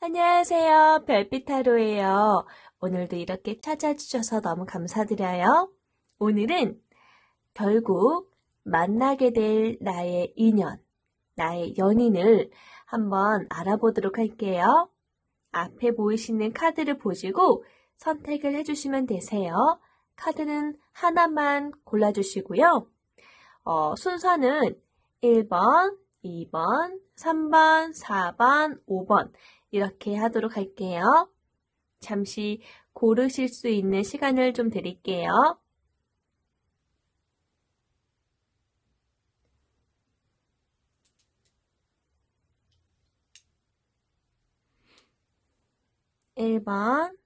안녕하세요. 별빛타로예요. 오늘도 이렇게 찾아주셔서 너무 감사드려요. 오늘은 결국 만나게 될 나의 인연, 나의 연인을 한번 알아보도록 할게요. 앞에 보이시는 카드를 보시고 선택을 해주시면 되세요. 카드는 하나만 골라주시고요. 순서는 1번, 2번, 3번, 4번, 5번 이렇게 하도록 할게요. 잠시 고르실 수 있는 시간을 좀 드릴게요. (1번)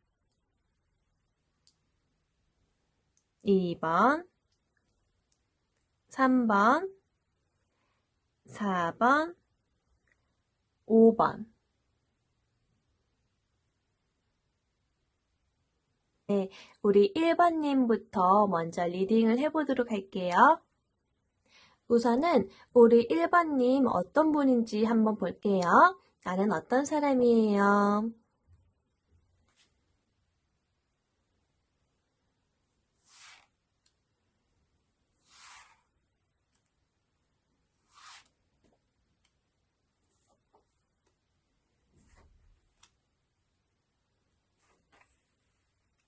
(2번) (3번) (4번) (5번) 네, 우리 1번님부터 먼저 리딩을 해보도록 할게요. 우선은 우리 1번님 어떤 분인지 한번 볼게요. 나는 어떤 사람이에요?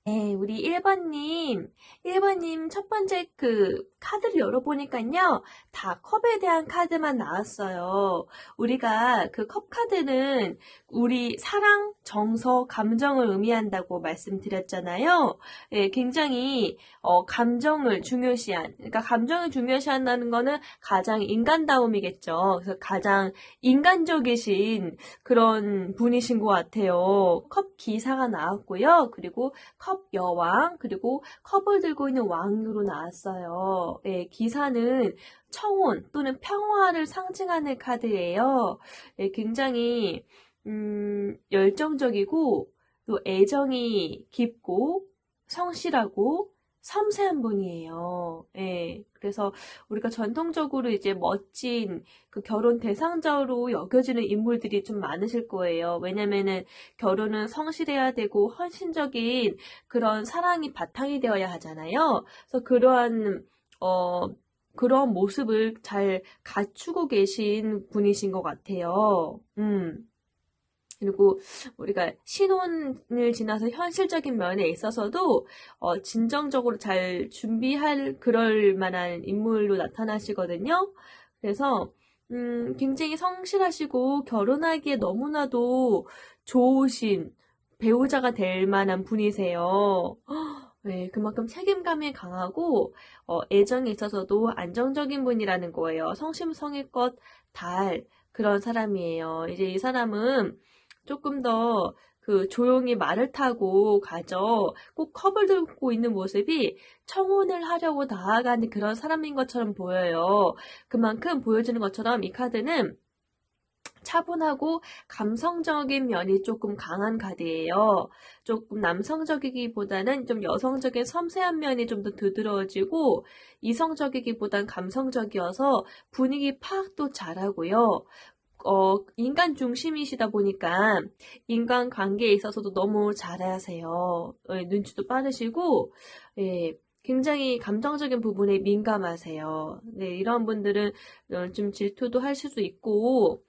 네, 우리 1번님 첫 번째 그 카드를 열어보니까요. 다 컵에 대한 카드만 나왔어요. 우리가 그 컵 카드는 우리 사랑, 정서, 감정을 의미한다고 말씀드렸잖아요. 예, 굉장히 감정을 중요시한, 그러니까 감정을 중요시한다는 거는 가장 인간다움이겠죠. 그래서 가장 인간적이신 그런 분이신 것 같아요. 컵 기사가 나왔고요. 그리고 컵 여왕, 그리고 컵을 들고 있는 왕으로 나왔어요. 예, 기사는 청혼 또는 평화를 상징하는 카드예요. 예, 굉장히 열정적이고 또 애정이 깊고 성실하고 섬세한 분이에요. 예, 그래서 우리가 전통적으로 이제 멋진 그 결혼 대상자로 여겨지는 인물들이 좀 많으실 거예요. 왜냐면은 결혼은 성실해야 되고 헌신적인 그런 사랑이 바탕이 되어야 하잖아요. 그래서 그런 모습을 잘 갖추고 계신 분이신 것 같아요. 그리고 우리가 신혼을 지나서 현실적인 면에 있어서도 진정적으로 잘 준비할 그럴 만한 인물로 나타나시거든요. 그래서 굉장히 성실하시고 결혼하기에 너무나도 좋으신 배우자가 될 만한 분이세요. 네, 그만큼 책임감이 강하고 애정에 있어서도 안정적인 분이라는 거예요. 성심성의껏 달 그런 사람이에요. 이제 이 사람은 조금 더 그 조용히 말을 타고 가죠. 꼭 컵을 들고 있는 모습이 청혼을 하려고 나아가는 그런 사람인 것처럼 보여요. 그만큼 보여지는 것처럼 이 카드는 차분하고 감성적인 면이 조금 강한 카드예요. 조금 남성적이기보다는 좀 여성적인 섬세한 면이 좀 더 두드러지고 이성적이기보단 감성적이어서 분위기 파악도 잘하고요. 인간 중심이시다 보니까 인간 관계에 있어서도 너무 잘하세요. 눈치도 빠르시고, 예, 굉장히 감정적인 부분에 민감하세요. 네, 이런 분들은 좀 질투도 할 수도 있고,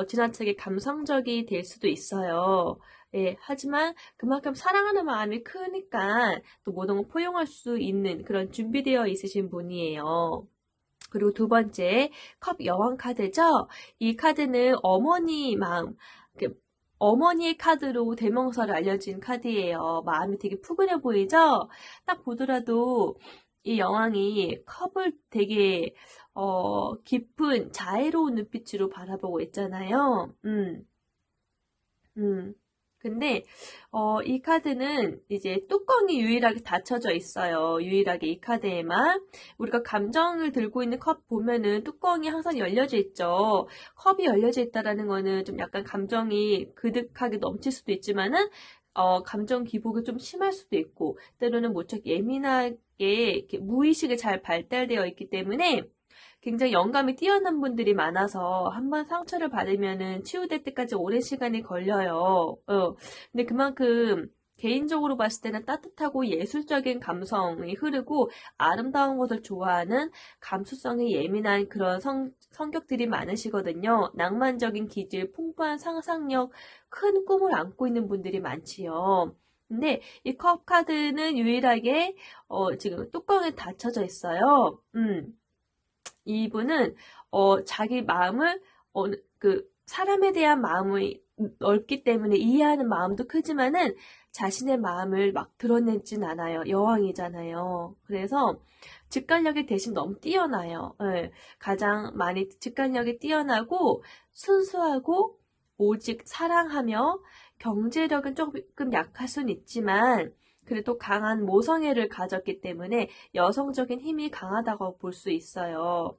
지나치게 감성적이 될 수도 있어요. 예, 하지만 그만큼 사랑하는 마음이 크니까 또 모든 걸 포용할 수 있는 그런 준비되어 있으신 분이에요. 그리고 두 번째, 컵 여왕 카드죠? 이 카드는 어머니 마음, 어머니의 카드로 대명사로 알려진 카드예요. 마음이 되게 푸근해 보이죠? 딱 보더라도 이 여왕이 컵을 되게 깊은 자애로운 눈빛으로 바라보고 있잖아요. 음. 근데 이 카드는 이제 뚜껑이 유일하게 닫혀져 있어요. 유일하게 이 카드에만. 우리가 감정을 들고 있는 컵 보면은 뚜껑이 항상 열려져 있죠. 컵이 열려져 있다라는 거는 좀 약간 감정이 그득하게 넘칠 수도 있지만은 감정 기복이 좀 심할 수도 있고 때로는 무척 예민하게 이렇게 무의식이 잘 발달되어 있기 때문에 굉장히 영감이 뛰어난 분들이 많아서 한번 상처를 받으면은 치유될 때까지 오랜 시간이 걸려요. 근데 그만큼 개인적으로 봤을 때는 따뜻하고 예술적인 감성이 흐르고 아름다운 것을 좋아하는 감수성이 예민한 그런 성격들이 많으시거든요. 낭만적인 기질, 풍부한 상상력, 큰 꿈을 안고 있는 분들이 많지요. 근데 이 컵 카드는 유일하게 지금 뚜껑에 닫혀져 있어요. 이분은 자기 마음을 사람에 대한 마음이 넓기 때문에 이해하는 마음도 크지만은 자신의 마음을 막 드러내진 않아요. 여왕이잖아요. 그래서 직관력이 대신 너무 뛰어나요. 예, 가장 많이 직관력이 뛰어나고 순수하고 오직 사랑하며 경제력은 조금 약할 순 있지만 그래도 강한 모성애를 가졌기 때문에 여성적인 힘이 강하다고 볼 수 있어요.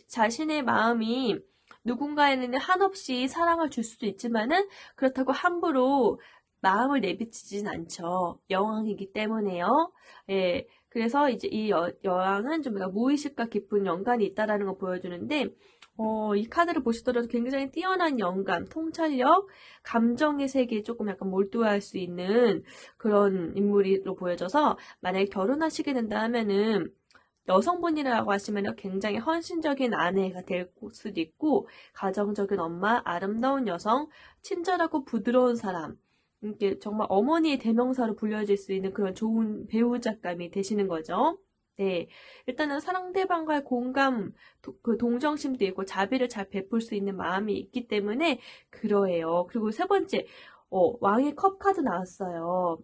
자신의 마음이 누군가에는 한없이 사랑을 줄 수도 있지만은 그렇다고 함부로 마음을 내비치진 않죠. 여왕이기 때문에요. 예. 그래서 이제 이 여왕은 좀 무의식과 깊은 연관이 있다라는 걸 보여주는데, 이 카드를 보시더라도 굉장히 뛰어난 영감, 통찰력, 감정의 세계에 조금 약간 몰두할 수 있는 그런 인물로 보여져서 만약에 결혼하시게 된다 하면은 여성분이라고 하시면 굉장히 헌신적인 아내가 될 수도 있고 가정적인 엄마, 아름다운 여성, 친절하고 부드러운 사람 이렇게 정말 어머니의 대명사로 불려질 수 있는 그런 좋은 배우자감이 되시는 거죠. 네, 일단은 상대방과의 공감, 그 동정심도 있고 자비를 잘 베풀 수 있는 마음이 있기 때문에 그러해요. 그리고 세 번째, 왕의 컵 카드 나왔어요.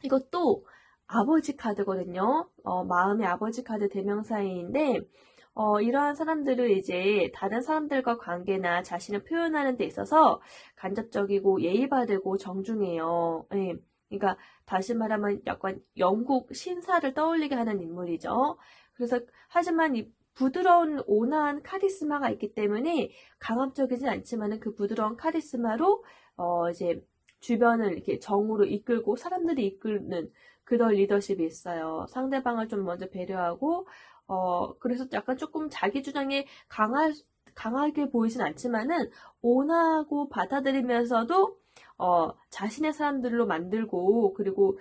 이것도 아버지 카드거든요. 마음의 아버지 카드 대명사인데, 이러한 사람들은 이제 다른 사람들과 관계나 자신을 표현하는 데 있어서 간접적이고 예의 바르고 정중해요. 예. 그러니까 다시 말하면 약간 영국 신사를 떠올리게 하는 인물이죠. 그래서 하지만 이 부드러운 온화한 카리스마가 있기 때문에 강압적이진 않지만은 그 부드러운 카리스마로 이제 주변을 이렇게 정으로 이끌고 사람들이 이끄는 그런 리더십이 있어요. 상대방을 좀 먼저 배려하고 그래서 약간 조금 자기 주장에 강하게 보이진 않지만은 온화하고 받아들이면서도 자신의 사람들로 만들고 그리고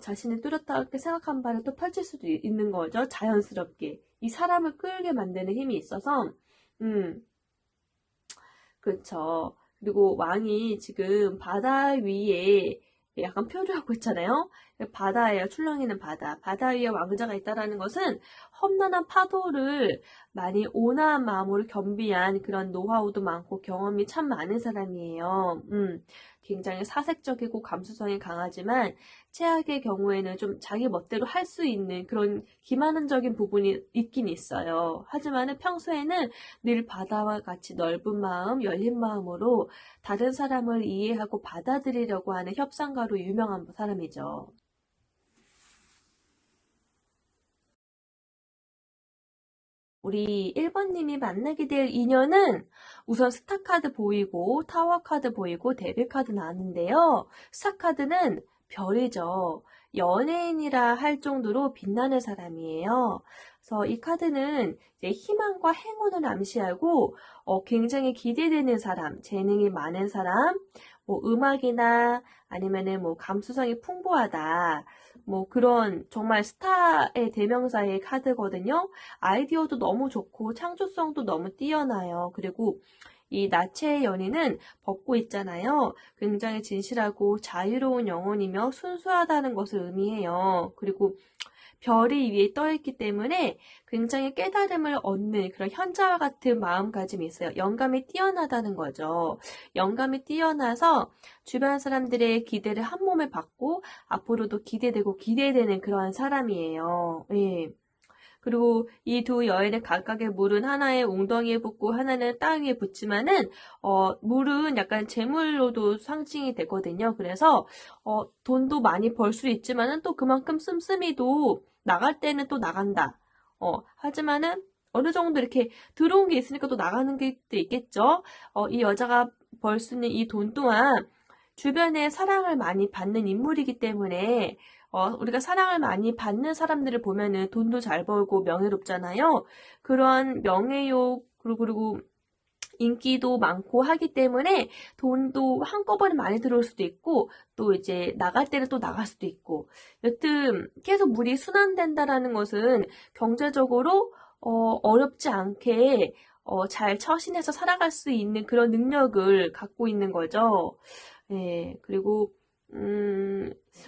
자신이 뚜렷하게 생각한 바를 또 펼칠 수도 있는 거죠. 자연스럽게. 이 사람을 끌게 만드는 힘이 있어서 그렇죠. 그리고 왕이 지금 바다 위에 약간 표류하고 있잖아요. 바다예요. 출렁이는 바다. 바다 위에 왕자가 있다라는 것은 험난한 파도를 많이 온화한 마음으로 겸비한 그런 노하우도 많고 경험이 참 많은 사람이에요. 굉장히 사색적이고 감수성이 강하지만 최악의 경우에는 좀 자기 멋대로 할 수 있는 그런 기만적인 부분이 있긴 있어요. 하지만은 평소에는 늘 바다와 같이 넓은 마음, 열린 마음으로 다른 사람을 이해하고 받아들이려고 하는 협상가로 유명한 사람이죠. 우리 1번님이 만나게 될 인연은 우선 스타카드 보이고 타워카드 보이고 데빌카드 나왔는데요. 스타카드는 별이죠. 연예인이라 할 정도로 빛나는 사람이에요. 그래서 이 카드는 이제 희망과 행운을 암시하고 굉장히 기대되는 사람, 재능이 많은 사람, 뭐 음악이나 아니면은 뭐 감수성이 풍부하다. 뭐 그런 정말 스타의 대명사의 카드거든요. 아이디어도 너무 좋고 창조성도 너무 뛰어나요. 그리고 이 나체의 연인은 벗고 있잖아요. 굉장히 진실하고 자유로운 영혼이며 순수하다는 것을 의미해요. 그리고 별이 위에 떠있기 때문에 굉장히 깨달음을 얻는 그런 현자와 같은 마음가짐이 있어요. 영감이 뛰어나다는 거죠. 영감이 뛰어나서 주변 사람들의 기대를 한 몸에 받고 앞으로도 기대되고 기대되는 그러한 사람이에요. 예. 그리고 이 두 여인의 각각의 물은 하나의 웅덩이에 붓고 하나는 땅 위에 붓지만은 물은 약간 재물로도 상징이 되거든요. 그래서 돈도 많이 벌 수 있지만은 또 그만큼 씀씀이도 나갈 때는 또 나간다. 하지만은 어느 정도 이렇게 들어온 게 있으니까 또 나가는 게 또 있겠죠. 이 여자가 벌 수 있는 이 돈 또한 주변에 사랑을 많이 받는 인물이기 때문에 우리가 사랑을 많이 받는 사람들을 보면은 돈도 잘 벌고 명예롭잖아요. 그런 명예욕, 그리고 인기도 많고 하기 때문에 돈도 한꺼번에 많이 들어올 수도 있고, 또 이제 나갈 때는 또 나갈 수도 있고. 여튼 계속 물이 순환된다라는 것은 경제적으로 어렵지 않게 잘 처신해서 살아갈 수 있는 그런 능력을 갖고 있는 거죠. 예, 그리고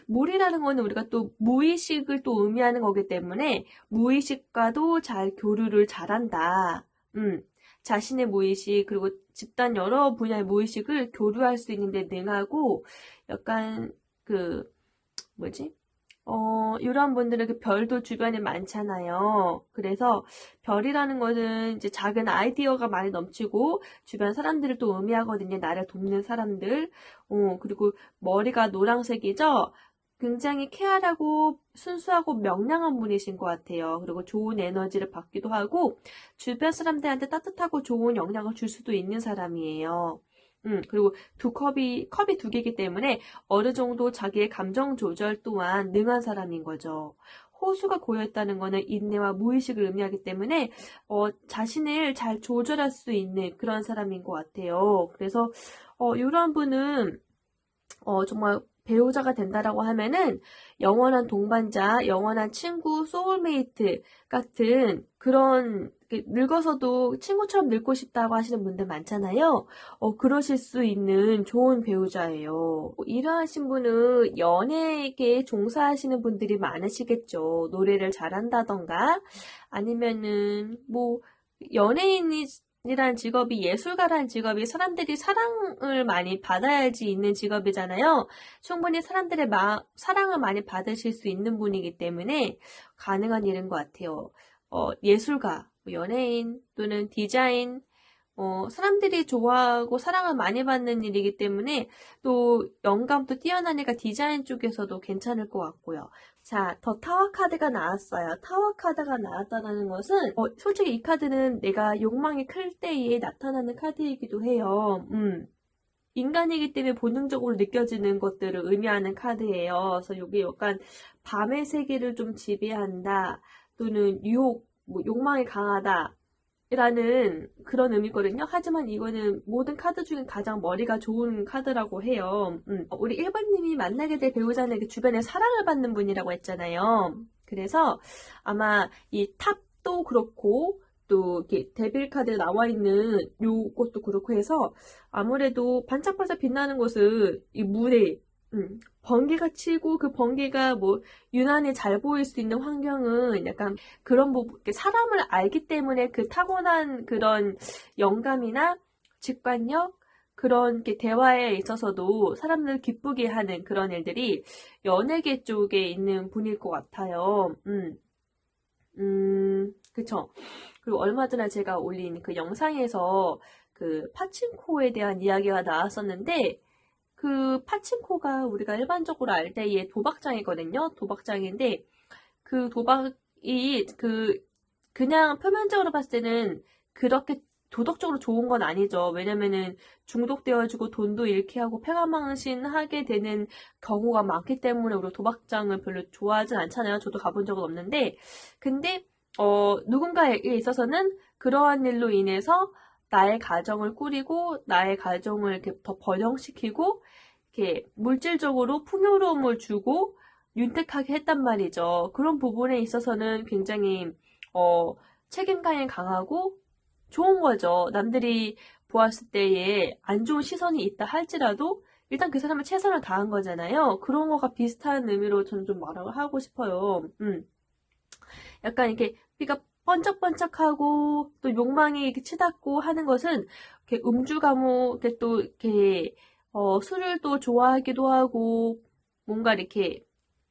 물이라는 거는 우리가 또 무의식을 또 의미하는 거기 때문에 무의식과도 잘 교류를 잘한다. 자신의 무의식 그리고 집단 여러 분야의 무의식을 교류할 수 있는 데 능하고 약간 그 뭐지? 이런 분들은 그 별도 주변에 많잖아요. 그래서 별이라는 것은 이제 작은 아이디어가 많이 넘치고 주변 사람들을 또 의미하거든요. 나를 돕는 사람들. 그리고 머리가 노란색이죠. 굉장히 쾌활하고 순수하고 명랑한 분이신 것 같아요. 그리고 좋은 에너지를 받기도 하고 주변 사람들한테 따뜻하고 좋은 영향을 줄 수도 있는 사람이에요. 그리고 컵이 두 개이기 때문에 어느 정도 자기의 감정 조절 또한 능한 사람인 거죠. 호수가 고여있다는 것은 인내와 무의식을 의미하기 때문에 자신을 잘 조절할 수 있는 그런 사람인 것 같아요. 그래서 이런 분은 정말 배우자가 된다라고 하면은 영원한 동반자, 영원한 친구, 소울메이트 같은 그런 늙어서도 친구처럼 늙고 싶다고 하시는 분들 많잖아요. 그러실 수 있는 좋은 배우자예요. 이러하신 분은 연예계에 종사하시는 분들이 많으시겠죠. 노래를 잘한다던가 아니면은 뭐 연예인이 이란 직업이 예술가라는 직업이 사람들이 사랑을 많이 받아야지 있는 직업이잖아요. 충분히 사람들의 사랑을 많이 받으실 수 있는 분이기 때문에 가능한 일인 것 같아요. 예술가, 연예인 또는 디자인, 사람들이 좋아하고 사랑을 많이 받는 일이기 때문에 또 영감도 뛰어나니까 디자인 쪽에서도 괜찮을 것 같고요. 자, 더 타워 카드가 나왔어요. 타워 카드가 나왔다는 것은 솔직히 이 카드는 내가 욕망이 클 때에 나타나는 카드이기도 해요. 인간이기 때문에 본능적으로 느껴지는 것들을 의미하는 카드예요. 그래서 이게 약간 밤의 세계를 좀 지배한다 또는 욕망이 강하다 라는 그런 의미거든요. 하지만 이거는 모든 카드 중에 가장 머리가 좋은 카드라고 해요. 우리 1번님이 만나게 될 배우자는 주변에 사랑을 받는 분이라고 했잖아요. 그래서 아마 이 탑도 그렇고 또 이렇게 데빌 카드에 나와 있는 요것도 그렇고 해서 아무래도 반짝반짝 빛나는 것은 이 물에 번개가 치고 그 번개가 뭐 유난히 잘 보일 수 있는 환경은 약간 그런 부분, 사람을 알기 때문에 그 타고난 그런 영감이나 직관력, 그런 대화에 있어서도 사람들 기쁘게 하는 그런 일들이 연예계 쪽에 있는 분일 것 같아요. 그쵸. 그리고 얼마 전에 제가 올린 그 영상에서 그 파친코에 대한 이야기가 나왔었는데, 그 파친코가 우리가 일반적으로 알 때의 도박장이거든요. 도박장인데 그 도박이 그냥 표면적으로 봤을 때는 그렇게 도덕적으로 좋은 건 아니죠. 왜냐면은 중독되어지고 돈도 잃게 하고 패가망신하게 되는 경우가 많기 때문에 우리 도박장을 별로 좋아하진 않잖아요. 저도 가본 적은 없는데 근데 누군가에 있어서는 그러한 일로 인해서 나의 가정을 꾸리고 나의 가정을 이렇게 더 번영시키고 이렇게 물질적으로 풍요로움을 주고 윤택하게 했단 말이죠. 그런 부분에 있어서는 굉장히 책임감이 강하고 좋은 거죠. 남들이 보았을 때에 안 좋은 시선이 있다 할지라도 일단 그 사람은 최선을 다한 거잖아요. 그런 거가 비슷한 의미로 저는 좀 말을 하고 싶어요. 약간 이렇게 피가 번쩍번쩍하고 또 욕망이 이렇게 치닫고 하는 것은 이렇게 음주가무 이렇게 또 이렇게 술을 또 좋아하기도 하고 뭔가 이렇게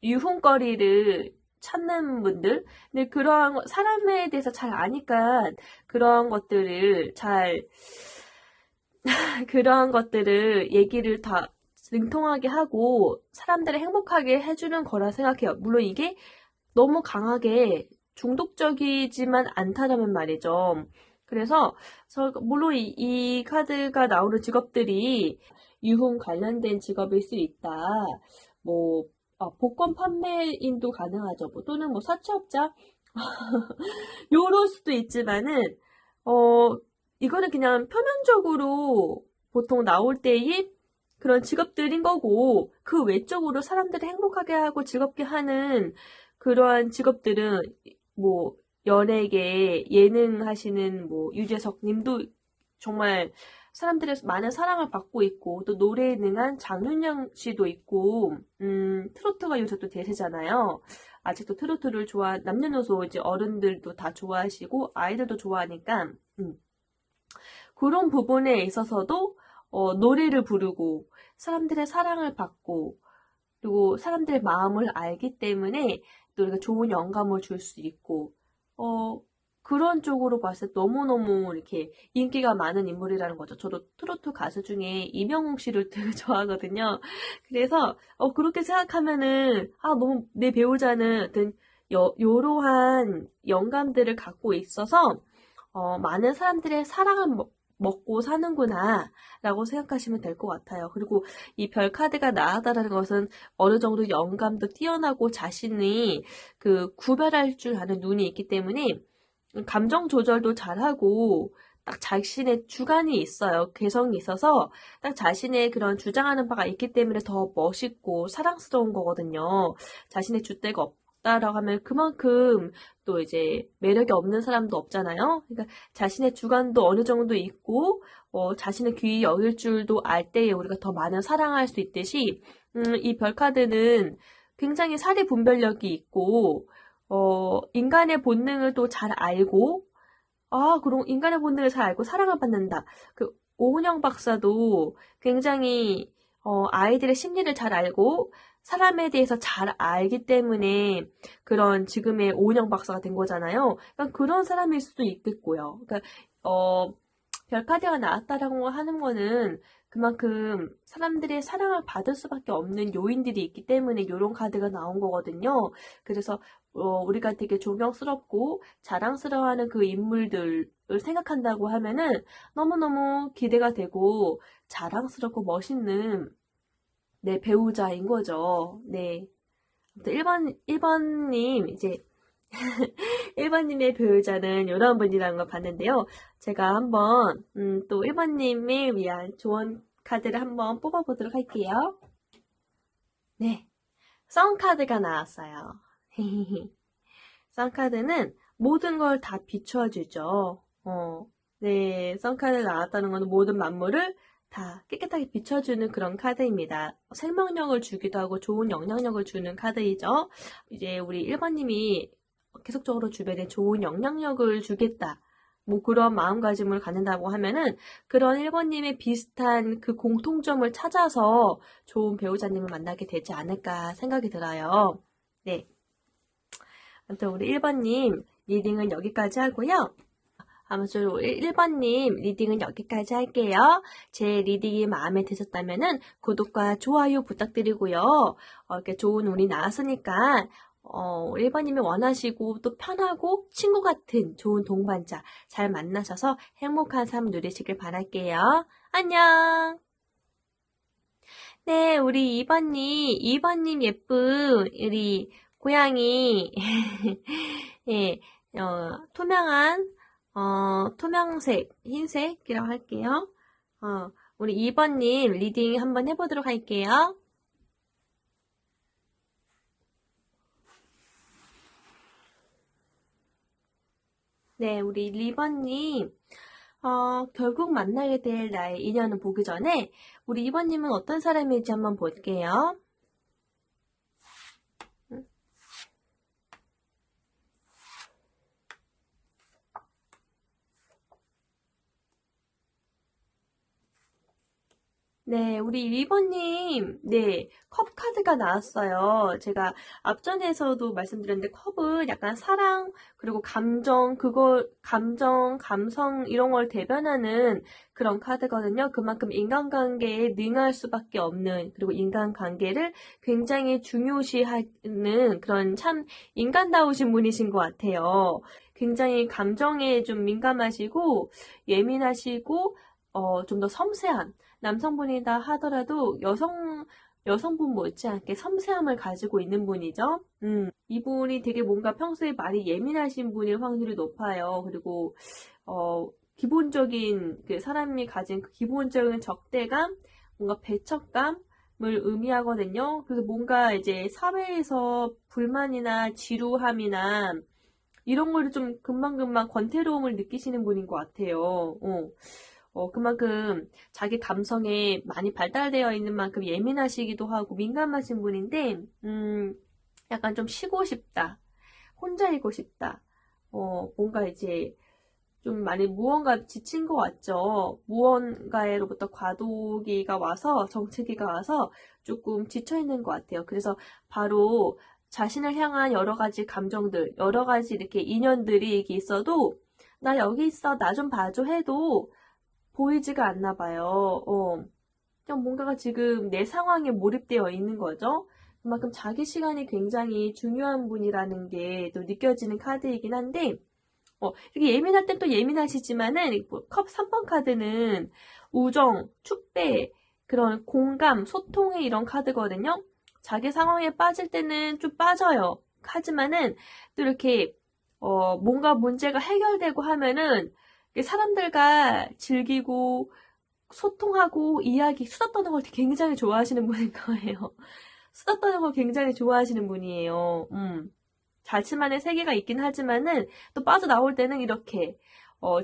유흥거리를 찾는 분들 근데 그러한 사람에 대해서 잘 아니까 그런 것들을 그런 것들을 얘기를 다 능통하게 하고 사람들을 행복하게 해주는 거라 생각해요. 물론 이게 너무 강하게 중독적이지만 않다라는 말이죠. 그래서 물론 이 카드가 나오는 직업들이 유흥 관련된 직업일 수 있다. 뭐 복권 판매인도 가능하죠. 뭐, 또는 뭐 사채업자 요럴 수도 있지만은 이거는 그냥 표면적으로 보통 나올 때의 그런 직업들인 거고, 그 외적으로 사람들을 행복하게 하고 즐겁게 하는 그러한 직업들은 뭐 연예계 예능 하시는 뭐 유재석 님도 정말 사람들의 많은 사랑을 받고 있고, 또 노래에 능한 장윤정 씨도 있고, 트로트가 요새 또 대세잖아요. 아직도 트로트를 남녀노소 이제 어른들도 다 좋아하시고, 아이들도 좋아하니까, 그런 부분에 있어서도, 노래를 부르고, 사람들의 사랑을 받고, 그리고 사람들의 마음을 알기 때문에 또 우리가 좋은 영감을 줄 수 있고, 그런 쪽으로 봤을 때 너무너무 이렇게 인기가 많은 인물이라는 거죠. 저도 트로트 가수 중에 이명웅 씨를 되게 좋아하거든요. 그래서, 그렇게 생각하면은, 너무 내 배우자는 어떤 요러한 영감들을 갖고 있어서, 많은 사람들의 사랑을 먹고 사는구나 라고 생각하시면 될 것 같아요. 그리고 이 별 카드가 나왔다는 것은 어느 정도 영감도 뛰어나고 자신이 그 구별할 줄 아는 눈이 있기 때문에 감정 조절도 잘하고 딱 자신의 주관이 있어요. 개성이 있어서 딱 자신의 그런 주장하는 바가 있기 때문에 더 멋있고 사랑스러운 거거든요. 자신의 줏대가 없다라고 하면 그만큼 또 이제 매력이 없는 사람도 없잖아요. 그러니까 자신의 주관도 어느 정도 있고 자신의 귀히 여길 줄도 알 때에 우리가 더 많은 사랑할 수 있듯이 이 별카드는 굉장히 사리 분별력이 있고 인간의 본능을 또 잘 알고 그럼 인간의 본능을 잘 알고 사랑을 받는다. 그 오은영 박사도 굉장히 아이들의 심리를 잘 알고 사람에 대해서 잘 알기 때문에 그런 지금의 오은영 박사가 된 거잖아요. 그러니까 그런 사람일 수도 있겠고요. 그러니까 별카드가 나왔다라고 하는 거는 그만큼 사람들의 사랑을 받을 수밖에 없는 요인들이 있기 때문에 이런 카드가 나온 거거든요. 그래서 우리가 되게 존경스럽고 자랑스러워하는 그 인물들을 생각한다고 하면은 너무너무 기대가 되고 자랑스럽고 멋있는 네, 배우자인 거죠. 네. 1번님, 이제, 1번님의 배우자는 이런 분이라는 걸 봤는데요. 제가 한번, 또 1번님을 위한 조언 카드를 한번 뽑아보도록 할게요. 네. 썬카드가 나왔어요. 썬카드는 모든 걸 다 비춰주죠. 네. 썬카드 나왔다는 것은 모든 만물을 다 깨끗하게 비춰주는 그런 카드입니다. 생명력을 주기도 하고 좋은 영향력을 주는 카드이죠. 이제 우리 1번님이 계속적으로 주변에 좋은 영향력을 주겠다. 뭐 그런 마음가짐을 갖는다고 하면은 그런 1번님의 비슷한 그 공통점을 찾아서 좋은 배우자님을 만나게 되지 않을까 생각이 들어요. 네. 아무튼 우리 1번님 리딩은 여기까지 하고요. 아무쪼록 1번님 리딩은 여기까지 할게요. 제 리딩이 마음에 드셨다면은 구독과 좋아요 부탁드리고요. 이렇게 좋은 운이 나왔으니까 1번님이 원하시고 또 편하고 친구 같은 좋은 동반자 잘 만나셔서 행복한 삶 누리시길 바랄게요. 안녕! 네, 우리 2번님 예쁜 우리 고양이 예, 투명한 투명색, 흰색이라고 할게요. 우리 2번님 리딩 한번 해보도록 할게요. 네, 우리 2번님, 결국 만나게 될 나의 인연을 보기 전에 우리 2번님은 어떤 사람일지 한번 볼게요. 네, 우리 2번님, 네, 컵 카드가 나왔어요. 제가 앞전에서도 말씀드렸는데, 컵은 약간 사랑, 그리고 감정, 감성, 이런 걸 대변하는 그런 카드거든요. 그만큼 인간관계에 능할 수밖에 없는, 그리고 인간관계를 굉장히 중요시하는 그런 참 인간다우신 분이신 것 같아요. 굉장히 감정에 좀 민감하시고, 예민하시고, 좀 더 섬세한, 남성분이다 하더라도 여성분 못지않게 섬세함을 가지고 있는 분이죠. 이분이 되게 뭔가 평소에 말이 예민하신 분일 확률이 높아요. 그리고 기본적인 그 사람이 가진 그 기본적인 적대감, 뭔가 배척감을 의미하거든요. 그래서 뭔가 이제 사회에서 불만이나 지루함이나 이런 거를 좀 금방금방 권태로움을 느끼시는 분인 것 같아요. 그만큼 자기 감성에 많이 발달되어 있는 만큼 예민하시기도 하고 민감하신 분인데, 약간 좀 쉬고 싶다. 혼자이고 싶다. 뭔가 이제 좀 많이 무언가 지친 것 같죠. 무언가로부터 과도기가 와서, 정체기가 와서 조금 지쳐있는 것 같아요. 그래서 바로 자신을 향한 여러 가지 감정들, 여러 가지 이렇게 인연들이 이렇게 있어도, 나 여기 있어, 나 좀 봐줘 해도 보이지가 않나 봐요. 그냥 뭔가가 지금 내 상황에 몰입되어 있는 거죠. 그만큼 자기 시간이 굉장히 중요한 분이라는 게 또 느껴지는 카드이긴 한데, 이렇게 예민할 땐 또 예민하시지만은, 컵 3번 카드는 우정, 축배, 그런 공감, 소통의 이런 카드거든요. 자기 상황에 빠질 때는 좀 빠져요. 하지만은, 또 이렇게, 뭔가 문제가 해결되고 하면은, 사람들과 즐기고, 소통하고, 이야기, 수다 떠는 걸 굉장히 좋아하시는 분일 거예요. 수다 떠는 걸 굉장히 좋아하시는 분이에요. 자신만의 세계가 있긴 하지만은 또 빠져나올 때는 이렇게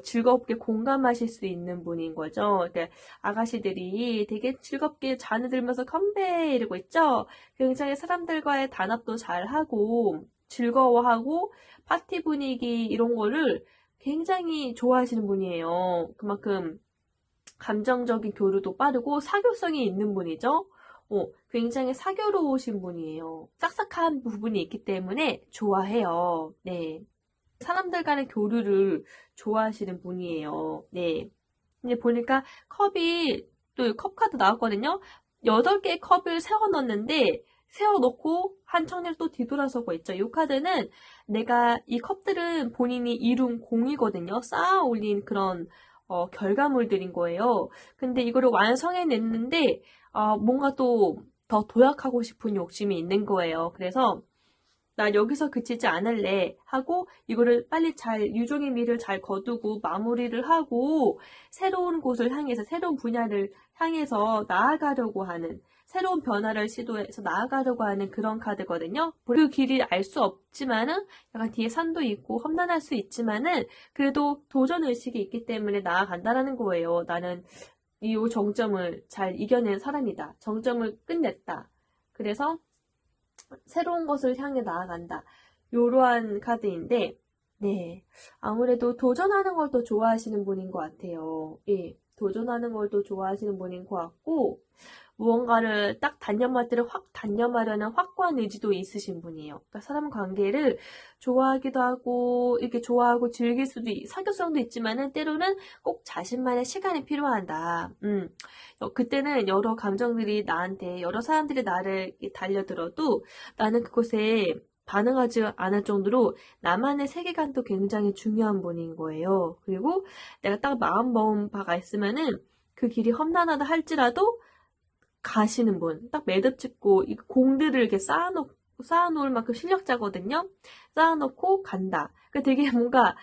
즐겁게 공감하실 수 있는 분인 거죠. 그러니까 아가씨들이 되게 즐겁게 잔을 들면서 건배 이러고 있죠. 굉장히 사람들과의 단합도 잘하고 즐거워하고 파티 분위기 이런 거를 굉장히 좋아하시는 분이에요. 그만큼 감정적인 교류도 빠르고 사교성이 있는 분이죠. 굉장히 사교로우신 분이에요. 싹싹한 부분이 있기 때문에 좋아해요. 네. 사람들 간의 교류를 좋아하시는 분이에요. 네. 근데 보니까 컵이 또 컵 카드 나왔거든요. 8개의 컵을 세워 넣었는데 세워놓고 한 청년 또 뒤돌아서고 있죠. 이 카드는 내가 이 컵들은 본인이 이룬 공이거든요. 쌓아 올린 그런 결과물들인 거예요. 근데 이거를 완성해냈는데 뭔가 또 더 도약하고 싶은 욕심이 있는 거예요. 그래서 나 여기서 그치지 않을래 하고 이거를 빨리 잘 유종의 미를 잘 거두고 마무리를 하고 새로운 곳을 향해서 새로운 분야를 향해서 나아가려고 하는 새로운 변화를 시도해서 나아가려고 하는 그런 카드거든요. 그 길이 알 수 없지만은 약간 뒤에 산도 있고 험난할 수 있지만은 그래도 도전 의식이 있기 때문에 나아간다라는 거예요. 나는 이 정점을 잘 이겨낸 사람이다. 정점을 끝냈다. 그래서 새로운 것을 향해 나아간다. 요러한 카드인데, 네. 아무래도 도전하는 걸 더 좋아하시는 분인 것 같아요. 예. 도전하는 걸 더 좋아하시는 분인 것 같고, 무언가를 딱 단념할 때를 확 단념하려는 확고한 의지도 있으신 분이에요. 그러니까 사람 관계를 좋아하기도 하고, 이렇게 좋아하고 즐길 수도, 사교성도 있지만은 때로는 꼭 자신만의 시간이 필요하다. 그때는 여러 감정들이 나한테, 여러 사람들이 나를 달려들어도 나는 그것에 반응하지 않을 정도로 나만의 세계관도 굉장히 중요한 분인 거예요. 그리고 내가 딱 마음 먹은 바가 있으면은 그 길이 험난하다 할지라도 가시는 분. 딱 매듭 짓고 이 공들을 이렇게 쌓아놓을 만큼 실력자거든요. 쌓아놓고 간다. 그러니까 되게 뭔가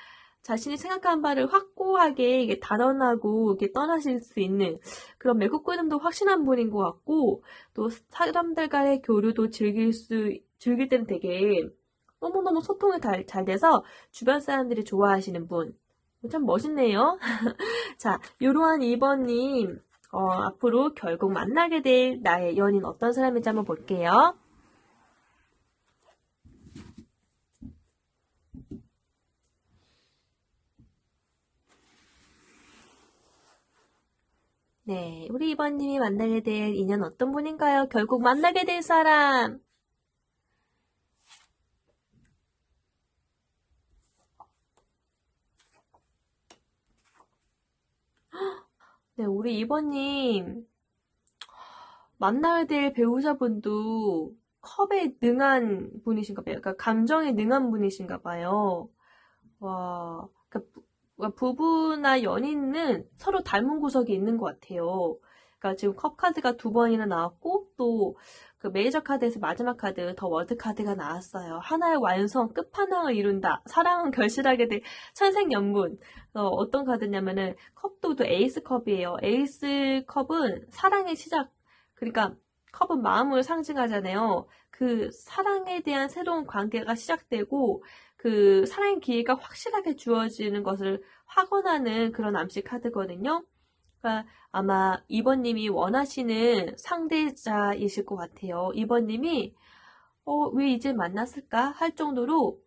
자신이 생각한 바를 확고하게 이게 단언하고 이렇게 떠나실 수 있는 그런 매국 끓음도 확신한 분인 것 같고 또 사람들과의 교류도 즐길 때는 되게 너무너무 소통이 잘 돼서 주변 사람들이 좋아하시는 분. 참 멋있네요. 자, 요로한 2번님, 앞으로 결국 만나게 될 나의 연인 어떤 사람인지 한번 볼게요. 네, 우리 2번님이 만나게 될 인연 어떤 분인가요? 결국 만나게 될 사람. 네, 우리 2번님 만나야 될 배우자분도 컵에 능한 분이신가 봐요. 그러니까 감정에 능한 분이신가 봐요. 와, 그러니까 부부나 연인은 서로 닮은 구석이 있는 것 같아요. 그러니까 지금 컵 카드가 두 번이나 나왔고, 또 그 메이저 카드에서 마지막 카드, 더 월드 카드가 나왔어요. 하나의 완성, 끝판왕을 이룬다. 사랑은 결실하게 될 천생연분. 어떤 카드냐면은, 컵도 또 에이스 컵이에요. 에이스 컵은 사랑의 시작. 그러니까, 컵은 마음을 상징하잖아요. 그 사랑에 대한 새로운 관계가 시작되고, 그 사랑의 기회가 확실하게 주어지는 것을 확언하는 그런 암시 카드거든요. 그러니까 아마 2번님이 원하시는 상대자이실 것 같아요. 2번님이 왜 이제 만났을까 할 정도로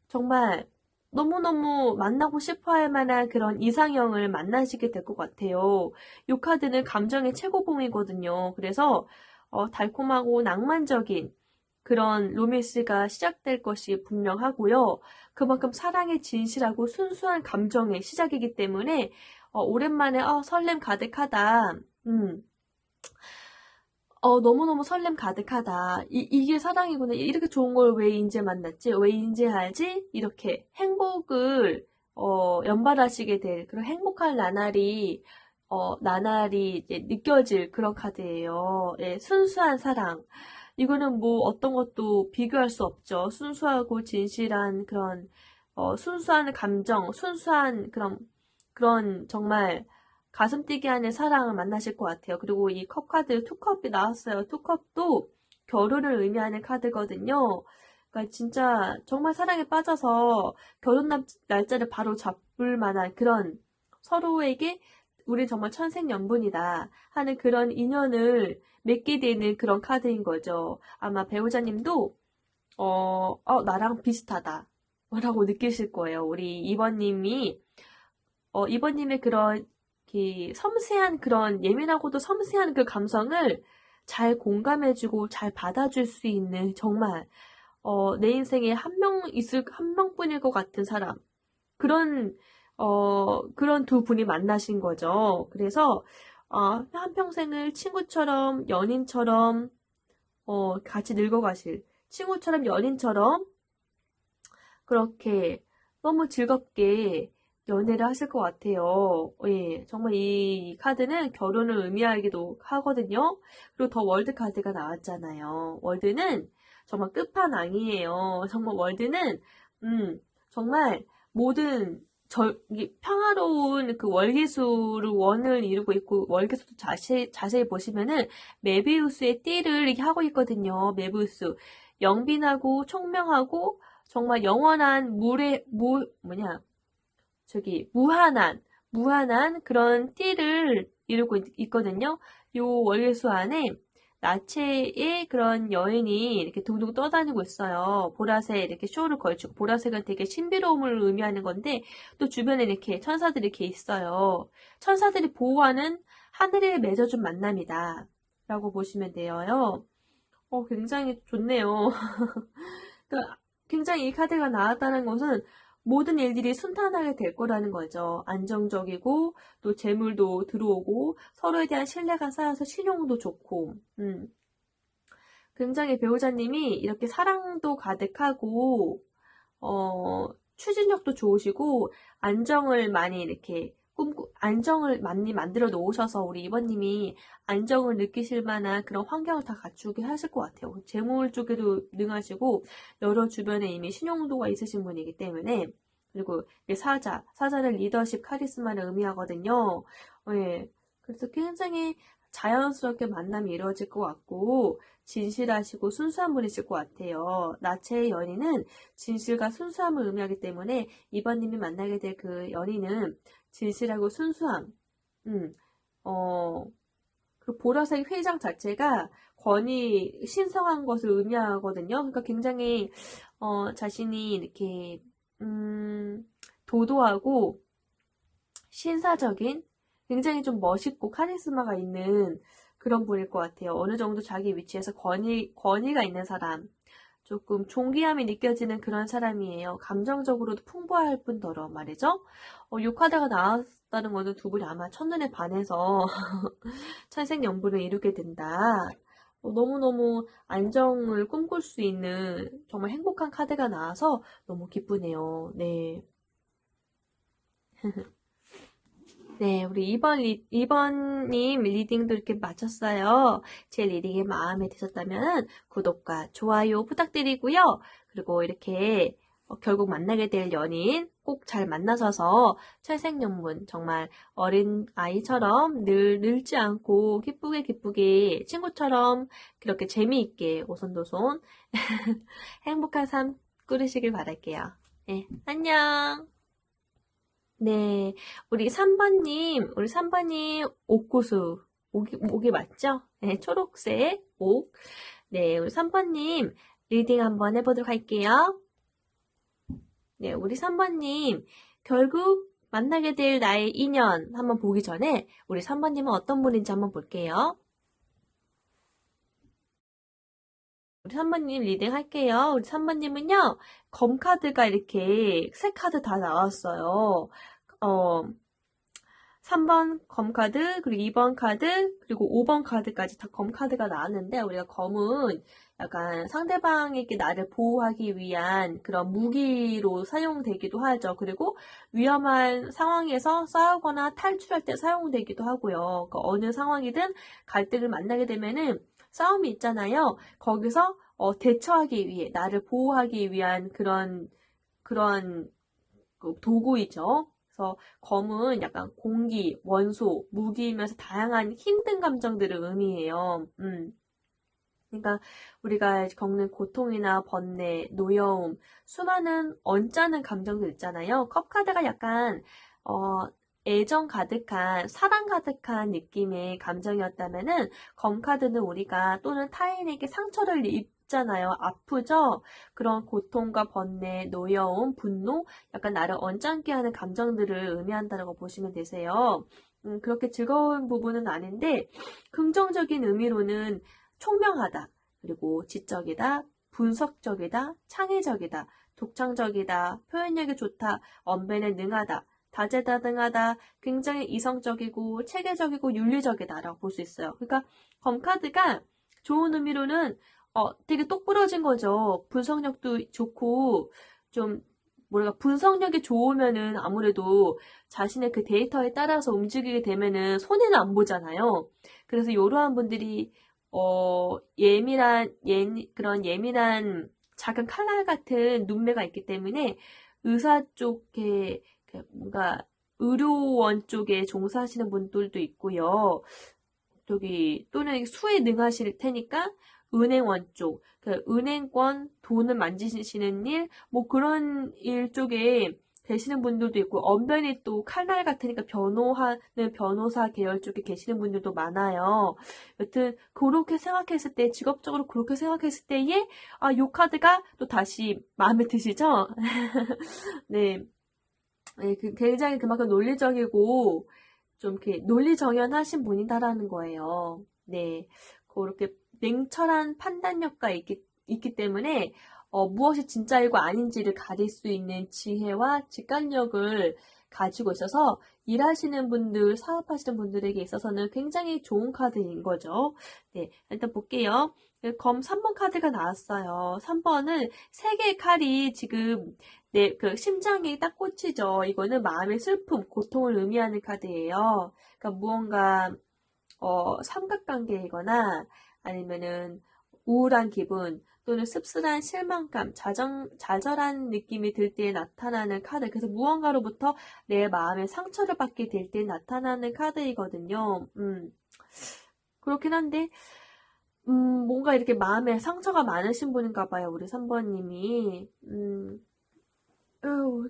정말 너무너무 만나고 싶어 할 만한 그런 이상형을 만나시게 될 것 같아요. 이 카드는 감정의 최고봉이거든요. 그래서 달콤하고 낭만적인 그런 로맨스가 시작될 것이 분명하고요. 그만큼 사랑의 진실하고 순수한 감정의 시작이기 때문에 오랜만에 설렘 가득하다. 너무너무 설렘 가득하다. 이게 사랑이구나. 이렇게 좋은 걸 왜 이제 만났지? 왜 이제 알지? 이렇게 행복을 연발하시게 될 그런 행복한 나날이 이제 느껴질 그런 카드예요. 예, 순수한 사랑. 이거는 뭐 어떤 것도 비교할 수 없죠. 순수하고 진실한 그런 순수한 감정, 순수한 그런 정말 가슴 뛰게 하는 사랑을 만나실 것 같아요. 그리고 이 컵 카드 투컵이 나왔어요. 투컵도 결혼을 의미하는 카드거든요. 그러니까 진짜 정말 사랑에 빠져서 결혼 날짜를 바로 잡을 만한 그런 서로에게 우린 정말 천생연분이다 하는 그런 인연을 맺게 되는 그런 카드인 거죠. 아마 배우자님도 나랑 비슷하다 라고 느끼실 거예요. 우리 이번님의 그런 섬세한 그런 예민하고도 섬세한 그 감성을 잘 공감해주고 잘 받아줄 수 있는 정말 내 인생에 한 명뿐일 것 같은 사람 그런 두 분이 만나신 거죠. 그래서 한평생을 친구처럼 연인처럼 같이 늙어가실 친구처럼 연인처럼 그렇게 너무 즐겁게 연애를 하실 것 같아요. 예, 정말 이 카드는 결혼을 의미하기도 하거든요. 그리고 더 월드 카드가 나왔잖아요. 월드는 정말 끝판왕이에요. 정말 월드는 정말 모든 평화로운 그 월계수를 원을 이루고 있고 월계수도 자세히 보시면은 메비우스의 띠를 이렇게 하고 있거든요. 메비우스 영빈하고 총명하고 정말 영원한 무한한 그런 띠를 이루고 있거든요. 요 월계수 안에 나체의 그런 여인이 이렇게 둥둥 떠다니고 있어요. 보라색 이렇게 쇼를 걸치고 보라색은 되게 신비로움을 의미하는 건데 또 주변에 이렇게 천사들이 이렇게 있어요. 천사들이 보호하는 하늘에 맺어준 만남이다. 라고 보시면 돼요. 굉장히 좋네요. 그러니까 굉장히 이 카드가 나왔다는 것은 모든 일들이 순탄하게 될 거라는 거죠. 안정적이고 또 재물도 들어오고 서로에 대한 신뢰가 쌓여서 신용도 좋고 굉장히 배우자님이 이렇게 사랑도 가득하고 추진력도 좋으시고 안정을 많이 만들어 놓으셔서 우리 이번님이 안정을 느끼실 만한 그런 환경을 다 갖추게 하실 것 같아요. 재물 쪽에도 능하시고 여러 주변에 이미 신용도가 있으신 분이기 때문에 그리고 사자는 리더십, 카리스마를 의미하거든요. 예. 그래서 굉장히 자연스럽게 만남이 이루어질 것 같고 진실하시고 순수한 분이실 것 같아요. 나체의 연인은 진실과 순수함을 의미하기 때문에 이번님이 만나게 될 그 연인은 진실하고 순수함, 그 보라색 회장 자체가 신성한 것을 의미하거든요. 그러니까 굉장히, 자신이 이렇게, 도도하고 신사적인, 굉장히 좀 멋있고 카리스마가 있는 그런 분일 것 같아요. 어느 정도 자기 위치에서 권위가 있는 사람, 조금 존귀함이 느껴지는 그런 사람이에요. 감정적으로도 풍부할 뿐더러 말이죠. 요 카드가 나왔다는 것은 두 분이 아마 첫눈에 반해서 천생연분을 이루게 된다. 너무너무 안정을 꿈꿀 수 있는 정말 행복한 카드가 나와서 너무 기쁘네요. 네. 네, 우리 2번님 리딩도 이렇게 마쳤어요. 제 리딩이 마음에 드셨다면 구독과 좋아요 부탁드리고요. 그리고 이렇게 결국 만나게 될 연인 꼭 잘 만나셔서 철생연분 정말 어린 아이처럼 늙지 않고 기쁘게 친구처럼 그렇게 재미있게 오손도손 행복한 삶 꾸리시길 바랄게요. 네, 안녕. 네, 우리 3번님, 옥구수. 옥이 맞죠? 네, 초록색 옥. 네, 우리 3번님, 리딩 한번 해보도록 할게요. 네, 우리 3번님, 결국 만나게 될 나의 인연 한번 보기 전에, 우리 3번님은 어떤 분인지 한번 볼게요. 우리 3번님 리딩 할게요. 우리 3번님은요, 검카드가 이렇게 세 카드 다 나왔어요. 3번 검카드, 그리고 2번 카드, 그리고 5번 카드까지 다 검카드가 나왔는데, 우리가 검은 약간 상대방에게 나를 보호하기 위한 그런 무기로 사용되기도 하죠. 그리고 위험한 상황에서 싸우거나 탈출할 때 사용되기도 하고요. 그 어느 상황이든 갈등을 만나게 되면은 싸움이 있잖아요. 거기서 대처하기 위해, 나를 보호하기 위한 그런 그 도구이죠. 그래서 검은 약간 공기, 원소, 무기이면서 다양한 힘든 감정들을 의미해요. 그러니까 우리가 겪는 고통이나 번뇌, 노여움, 수많은 언짢은 감정들 있잖아요. 컵카드가 약간 애정 가득한, 사랑 가득한 느낌의 감정이었다면은 검카드는 우리가 또는 타인에게 상처를 입잖아요. 아프죠? 그런 고통과 번뇌, 노여움, 분노, 약간 나를 언짢게 하는 감정들을 의미한다고 보시면 되세요. 그렇게 즐거운 부분은 아닌데 긍정적인 의미로는 총명하다, 그리고 지적이다, 분석적이다, 창의적이다, 독창적이다, 표현력이 좋다, 언변에 능하다, 다재다능하다, 굉장히 이성적이고 체계적이고 윤리적이다라고 볼 수 있어요. 그러니까 검카드가 좋은 의미로는 되게 똑부러진 거죠. 분석력도 좋고 좀 뭐랄까 분석력이 좋으면은 아무래도 자신의 그 데이터에 따라서 움직이게 되면은 손해는 안 보잖아요. 그래서 이러한 분들이 그런 예민한 작은 칼날 같은 눈매가 있기 때문에 의사 쪽에 뭔가 의료원 쪽에 종사하시는 분들도 있고요. 또는 수에 능하실 테니까 은행원 쪽, 은행권, 돈을 만지시는 일, 뭐 그런 일 쪽에 계시는 분들도 있고, 언변이 또 칼날 같으니까 변호하는 변호사 계열 쪽에 계시는 분들도 많아요. 여튼, 그렇게 생각했을 때, 직업적으로 그렇게 생각했을 때에, 요 카드가 또 다시 마음에 드시죠? 네. 네, 굉장히 그만큼 논리적이고, 좀 이렇게 논리정연하신 분이다라는 거예요. 네. 그렇게 냉철한 판단력가 있기 때문에, 무엇이 진짜이고 아닌지를 가릴 수 있는 지혜와 직관력을 가지고 있어서 일하시는 분들, 사업하시는 분들에게 있어서는 굉장히 좋은 카드인 거죠. 네. 일단 볼게요. 검 3번 카드가 나왔어요. 3번은 세 개의 칼이 지금 그 심장에 딱 꽂히죠. 이거는 마음의 슬픔, 고통을 의미하는 카드예요. 그러니까 무언가 삼각관계이거나 아니면은 우울한 기분 또는 씁쓸한 실망감, 좌절한 느낌이 들 때 나타나는 카드. 그래서 무언가로부터 내 마음에 상처를 받게 될 때 나타나는 카드이거든요. 그렇긴 한데 뭔가 이렇게 마음에 상처가 많으신 분인가 봐요. 우리 3번님이.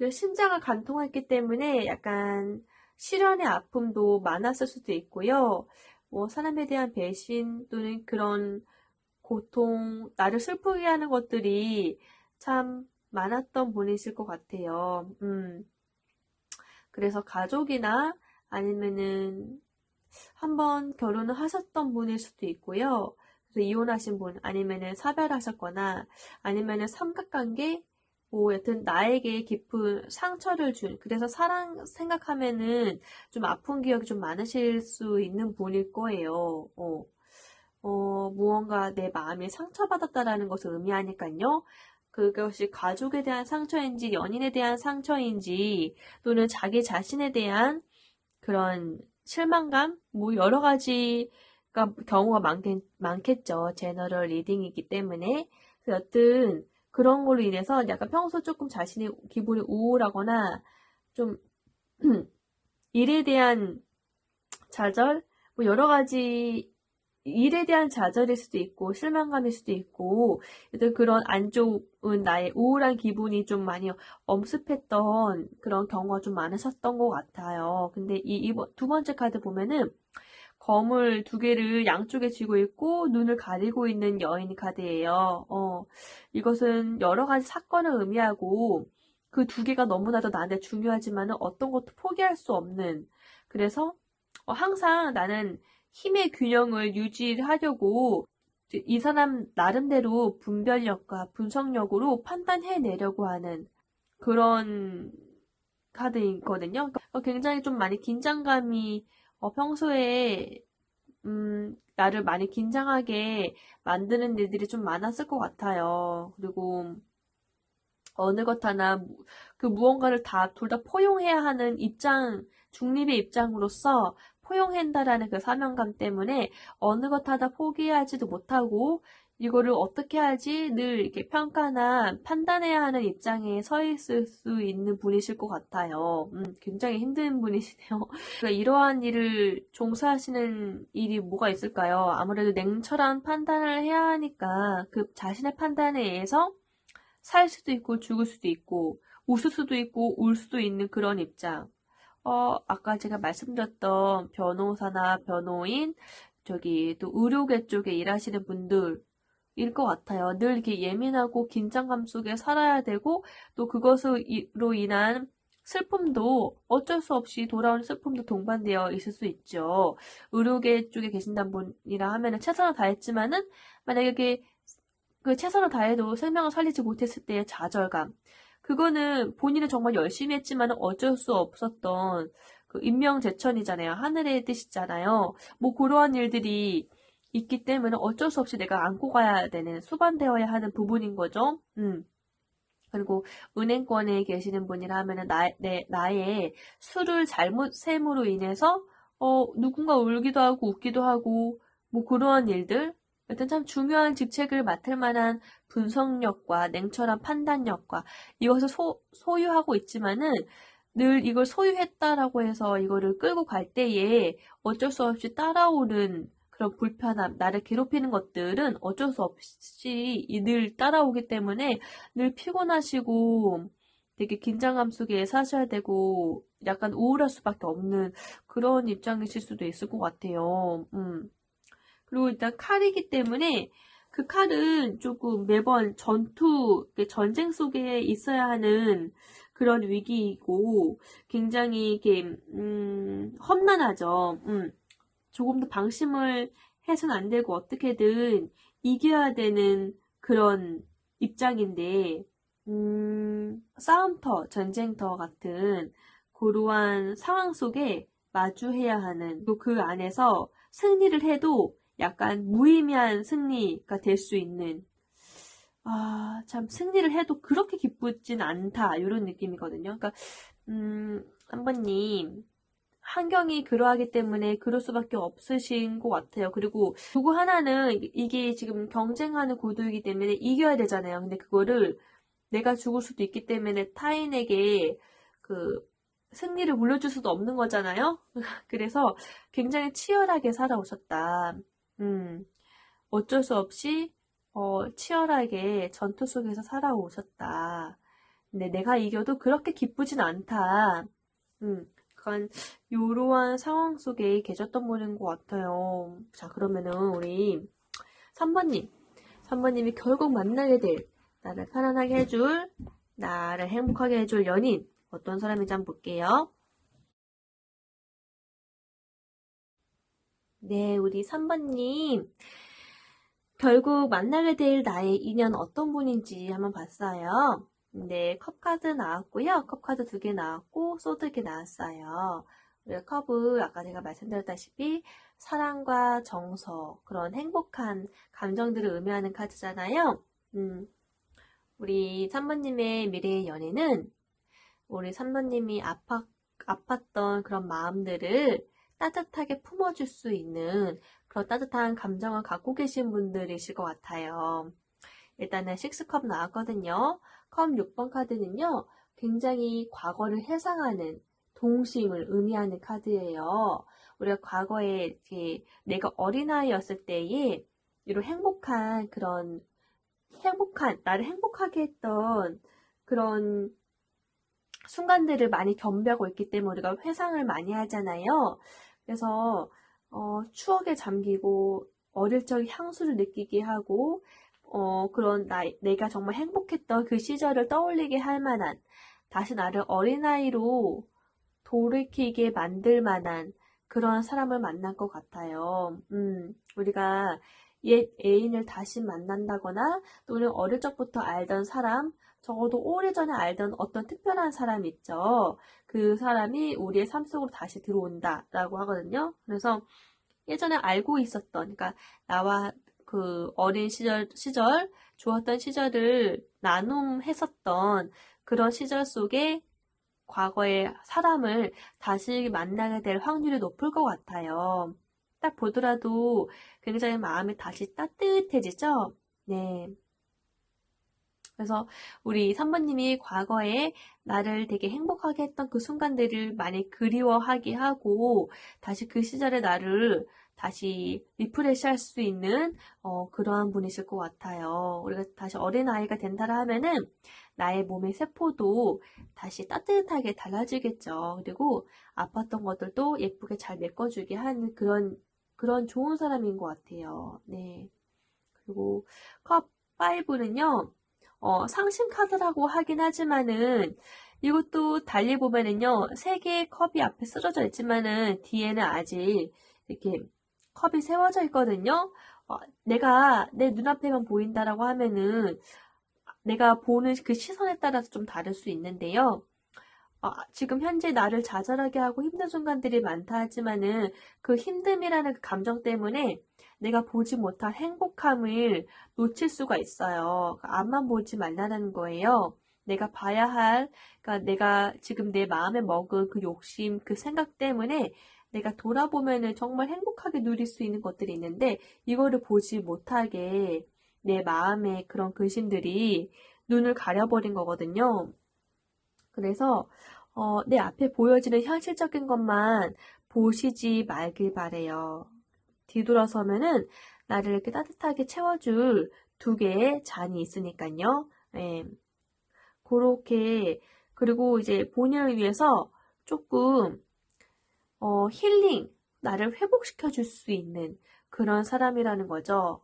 심장을 간통했기 때문에 약간 실연의 아픔도 많았을 수도 있고요. 뭐 사람에 대한 배신 또는 그런 고통, 나를 슬프게 하는 것들이 참 많았던 분이실 것 같아요. 그래서 가족이나 아니면은 한번 결혼을 하셨던 분일 수도 있고요. 그래서 이혼하신 분, 아니면은 사별하셨거나, 아니면은 삼각관계, 뭐, 여튼 나에게 깊은 상처를 준, 그래서 사랑 생각하면은 좀 아픈 기억이 좀 많으실 수 있는 분일 거예요. 무언가 내 마음에 상처받았다라는 것을 의미하니까요. 그것이 가족에 대한 상처인지, 연인에 대한 상처인지, 또는 자기 자신에 대한 그런 실망감, 뭐 여러 가지가 경우가 많겠죠. 제너럴 리딩이기 때문에. 그래서 여튼 그런 걸로 인해서 약간 평소 조금 자신의 기분이 우울하거나 좀 일에 대한 좌절, 뭐 여러 가지 일에 대한 좌절일 수도 있고 실망감일 수도 있고 일단 그런 안 좋은 나의 우울한 기분이 좀 많이 엄습했던 그런 경우가 좀 많으셨던 것 같아요. 근데 이번 두 번째 카드 보면은 검을 두 개를 양쪽에 쥐고 있고 눈을 가리고 있는 여인 카드예요. 이것은 여러 가지 사건을 의미하고 그 두 개가 너무나도 나한테 중요하지만은 어떤 것도 포기할 수 없는 그래서 항상 나는 힘의 균형을 유지하려고 이 사람 나름대로 분별력과 분석력으로 판단해내려고 하는 그런 카드이거든요. 굉장히 좀 많이 긴장감이 평소에 나를 많이 긴장하게 만드는 일들이 좀 많았을 것 같아요. 그리고 어느 것 하나 그 무언가를 둘 다 포용해야 하는 중립의 입장으로서 포용한다라는 그 사명감 때문에 어느 것 하나 포기하지도 못하고 이거를 어떻게 하지 늘 이렇게 평가나 판단해야 하는 입장에 서 있을 수 있는 분이실 것 같아요. 굉장히 힘든 분이시네요. 그러니까 이러한 일을 종사하시는 일이 뭐가 있을까요? 아무래도 냉철한 판단을 해야 하니까 그 자신의 판단에 의해서 살 수도 있고 죽을 수도 있고 웃을 수도 있고 울 수도 있는 그런 입장. 아까 제가 말씀드렸던 변호사나 변호인, 또 의료계 쪽에 일하시는 분들일 것 같아요. 늘 이렇게 예민하고 긴장감 속에 살아야 되고 또 그것으로 인한 슬픔도 어쩔 수 없이 돌아오는 슬픔도 동반되어 있을 수 있죠. 의료계 쪽에 계신다는 분이라 하면은 최선을 다했지만은 만약에 그 최선을 다해도 생명을 살리지 못했을 때의 좌절감. 그거는 본인은 정말 열심히 했지만 어쩔 수 없었던 그 인명재천이잖아요. 하늘의 뜻이잖아요. 뭐 그러한 일들이 있기 때문에 어쩔 수 없이 내가 안고 가야 되는, 수반되어야 하는 부분인 거죠. 그리고 은행권에 계시는 분이라 하면은 나의 수를 잘못 셈으로 인해서 누군가 울기도 하고 웃기도 하고 뭐 그러한 일들 여튼 참 중요한 직책을 맡을 만한 분석력과 냉철한 판단력과 이것을 소유하고 있지만은 늘 이걸 소유했다라고 해서 이거를 끌고 갈 때에 어쩔 수 없이 따라오는 그런 불편함, 나를 괴롭히는 것들은 어쩔 수 없이 늘 따라오기 때문에 늘 피곤하시고 되게 긴장감 속에 사셔야 되고 약간 우울할 수밖에 없는 그런 입장이실 수도 있을 것 같아요. 그리고 일단 칼이기 때문에 그 칼은 조금 매번 전쟁 속에 있어야 하는 그런 위기이고 굉장히 이게 험난하죠. 조금 더 방심을 해서는 안 되고 어떻게든 이겨야 되는 그런 입장인데 싸움터, 전쟁터 같은 그러한 상황 속에 마주해야 하는 또 그 안에서 승리를 해도 약간 무의미한 승리가 될 수 있는 참 승리를 해도 그렇게 기쁘진 않다 이런 느낌이거든요. 그러니까 한번님 환경이 그러하기 때문에 그럴 수밖에 없으신 것 같아요. 그리고 누구 하나는 이게 지금 경쟁하는 구도이기 때문에 이겨야 되잖아요. 근데 그거를 내가 죽을 수도 있기 때문에 타인에게 그 승리를 물려줄 수도 없는 거잖아요. 그래서 굉장히 치열하게 살아오셨다. 어쩔 수 없이 치열하게 전투 속에서 살아오셨다. 근데 내가 이겨도 그렇게 기쁘진 않다. 약간 요러한 상황 속에 계셨던 분인 것 같아요. 자, 그러면은 우리 3번님이 결국 만나게 될 나를 편안하게 해줄, 나를 행복하게 해줄 연인 어떤 사람인지 한번 볼게요. 네, 우리 3번님 결국 만나게 될 나의 인연 어떤 분인지 한번 봤어요. 네, 컵카드 나왔고요. 컵카드 2개 나왔고 소드 이렇게 나왔어요. 우리 컵은 아까 제가 말씀드렸다시피 사랑과 정서, 그런 행복한 감정들을 의미하는 카드잖아요. 우리 3번님의 미래의 연애는 우리 3번님이 아팠던 그런 마음들을 따뜻하게 품어줄 수 있는 그런 따뜻한 감정을 갖고 계신 분들이실 것 같아요. 일단은 6컵 나왔거든요. 컵 6번 카드는요, 굉장히 과거를 회상하는 동심을 의미하는 카드예요. 우리가 과거에 이렇게 내가 어린아이였을 때에 이런 나를 행복하게 했던 그런 순간들을 많이 겸비하고 있기 때문에 우리가 회상을 많이 하잖아요. 그래서 추억에 잠기고 어릴 적 향수를 느끼게 하고 그런 내가 정말 행복했던 그 시절을 떠올리게 할 만한 다시 나를 어린아이로 돌이키게 만들 만한 그런 사람을 만날 것 같아요. 우리가 옛 애인을 다시 만난다거나 또는 어릴 적부터 알던 사람, 적어도 오래전에 알던 어떤 특별한 사람 있죠. 그 사람이 우리의 삶 속으로 다시 들어온다라고 하거든요. 그래서 예전에 알고 있었던, 그러니까 나와 그 어린 시절, 좋았던 시절을 나눔했었던 그런 시절 속에 과거의 사람을 다시 만나게 될 확률이 높을 것 같아요. 딱 보더라도 굉장히 마음이 다시 따뜻해지죠? 네. 그래서 우리 3번님이 과거에 나를 되게 행복하게 했던 그 순간들을 많이 그리워하게 하고 다시 그 시절의 나를 다시 리프레시 할 수 있는 그러한 분이실 것 같아요. 우리가 다시 어린아이가 된다라 하면은 나의 몸의 세포도 다시 따뜻하게 달라지겠죠. 그리고 아팠던 것들도 예쁘게 잘 메꿔주게 하는 그런 좋은 사람인 것 같아요. 네. 그리고 컵 5는요, 상심 카드라고 하긴 하지만은, 이것도 달리 보면은요, 세 개의 컵이 앞에 쓰러져 있지만은, 뒤에는 아직 이렇게 컵이 세워져 있거든요. 내가 내 눈앞에만 보인다라고 하면은, 내가 보는 그 시선에 따라서 좀 다를 수 있는데요. 지금 현재 나를 좌절하게 하고 힘든 순간들이 많다 하지만은 그 힘듦이라는 그 감정 때문에 내가 보지 못할 행복함을 놓칠 수가 있어요. 앞만 보지 말라는 거예요. 내가 봐야 할, 그러니까 내가 지금 내 마음에 먹은 그 욕심, 그 생각 때문에 내가 돌아보면은 정말 행복하게 누릴 수 있는 것들이 있는데 이거를 보지 못하게 내 마음의 그런 근심들이 눈을 가려버린 거거든요. 그래서 내 앞에 보여지는 현실적인 것만 보시지 말길 바래요. 뒤돌아서면은 나를 이렇게 따뜻하게 채워줄 두 개의 잔이 있으니까요. 예. 그렇게 그리고 이제 본인을 위해서 조금 힐링, 나를 회복시켜 줄 수 있는 그런 사람이라는 거죠.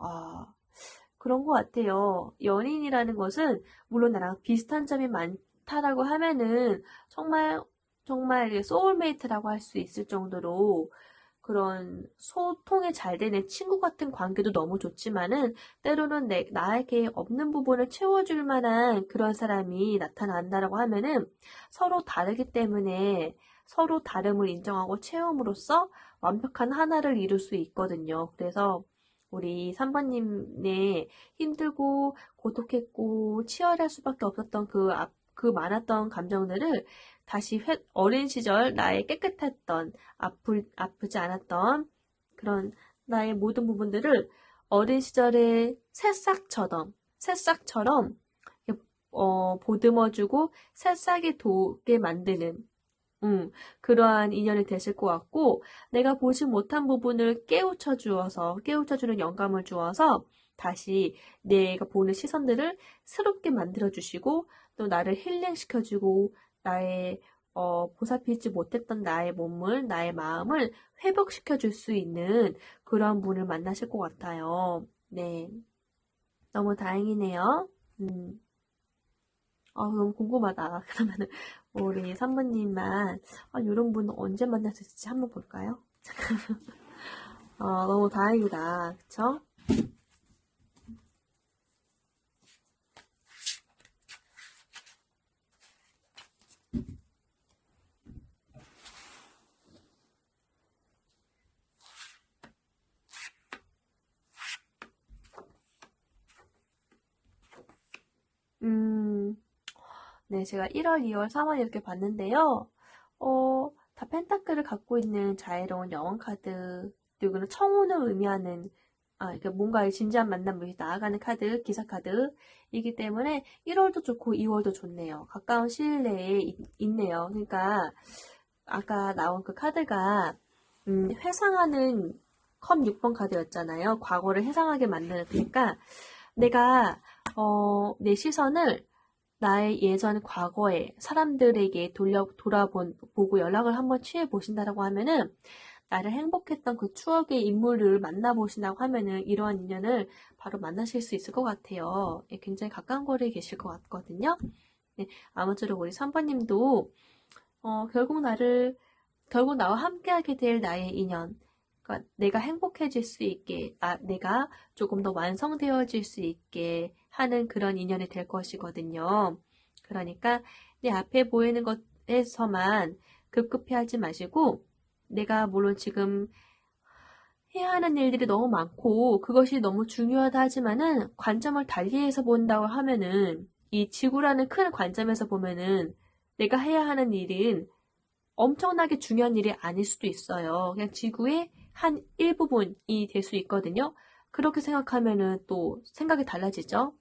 그런 것 같아요. 연인이라는 것은 물론 나랑 비슷한 점이 많다라고 하면은 정말 소울메이트라고 할 수 있을 정도로 그런 소통이 잘 되는 친구 같은 관계도 너무 좋지만은 때로는 나에게 없는 부분을 채워줄 만한 그런 사람이 나타난다라고 하면은 서로 다르기 때문에 서로 다름을 인정하고 채움으로써 완벽한 하나를 이룰 수 있거든요. 그래서 우리 3번님의 힘들고 고독했고 치열할 수밖에 없었던 그 많았던 감정들을 다시 어린 시절 나의 깨끗했던 아프지 않았던 그런 나의 모든 부분들을 어린 시절의 새싹처럼 보듬어주고 새싹이 돋게 만드는 그러한 인연이 되실 것 같고, 내가 보지 못한 부분을 깨우쳐주는 영감을 주어서, 다시 내가 보는 시선들을 새롭게 만들어주시고, 또 나를 힐링시켜주고, 나의, 보살피지 못했던 나의 몸을, 나의 마음을 회복시켜줄 수 있는 그런 분을 만나실 것 같아요. 네. 너무 다행이네요. 너무 궁금하다. 그러면은, 우리 산모님만, 이런 분 언제 만날 수 있을지 한번 볼까요? 너무 다행이다. 그쵸? 네, 제가 1월, 2월, 3월 이렇게 봤는데요. 다 펜타클을 갖고 있는 자애로운 여왕 카드, 그리고는 청혼을 의미하는 그러니까 뭔가 진지한 만남을 나아가는 카드, 기사 카드이기 때문에 1월도 좋고 2월도 좋네요. 가까운 시일 내에 있네요. 그러니까 아까 나온 그 카드가 회상하는 컵 6번 카드였잖아요. 과거를 회상하게 만드는. 그러니까 내가 내 시선을 나의 예전 과거에 사람들에게 돌아보고 연락을 한번 취해 보신다라고 하면은 나를 행복했던 그 추억의 인물을 만나보신다고 하면은 이러한 인연을 바로 만나실 수 있을 것 같아요. 예, 굉장히 가까운 거리에 계실 것 같거든요. 네, 아무쪼록 우리 3번님도 결국 나와 함께하게 될 나의 인연, 그러니까 내가 행복해질 수 있게, 내가 조금 더 완성되어질 수 있게 하는 그런 인연이 될 것이거든요. 그러니까 내 앞에 보이는 것에서만 급급해하지 마시고, 내가 물론 지금 해야 하는 일들이 너무 많고 그것이 너무 중요하다 하지만은 관점을 달리해서 본다고 하면은 이 지구라는 큰 관점에서 보면은 내가 해야 하는 일은 엄청나게 중요한 일이 아닐 수도 있어요. 그냥 지구의 한 일부분이 될 수 있거든요. 그렇게 생각하면은 또 생각이 달라지죠.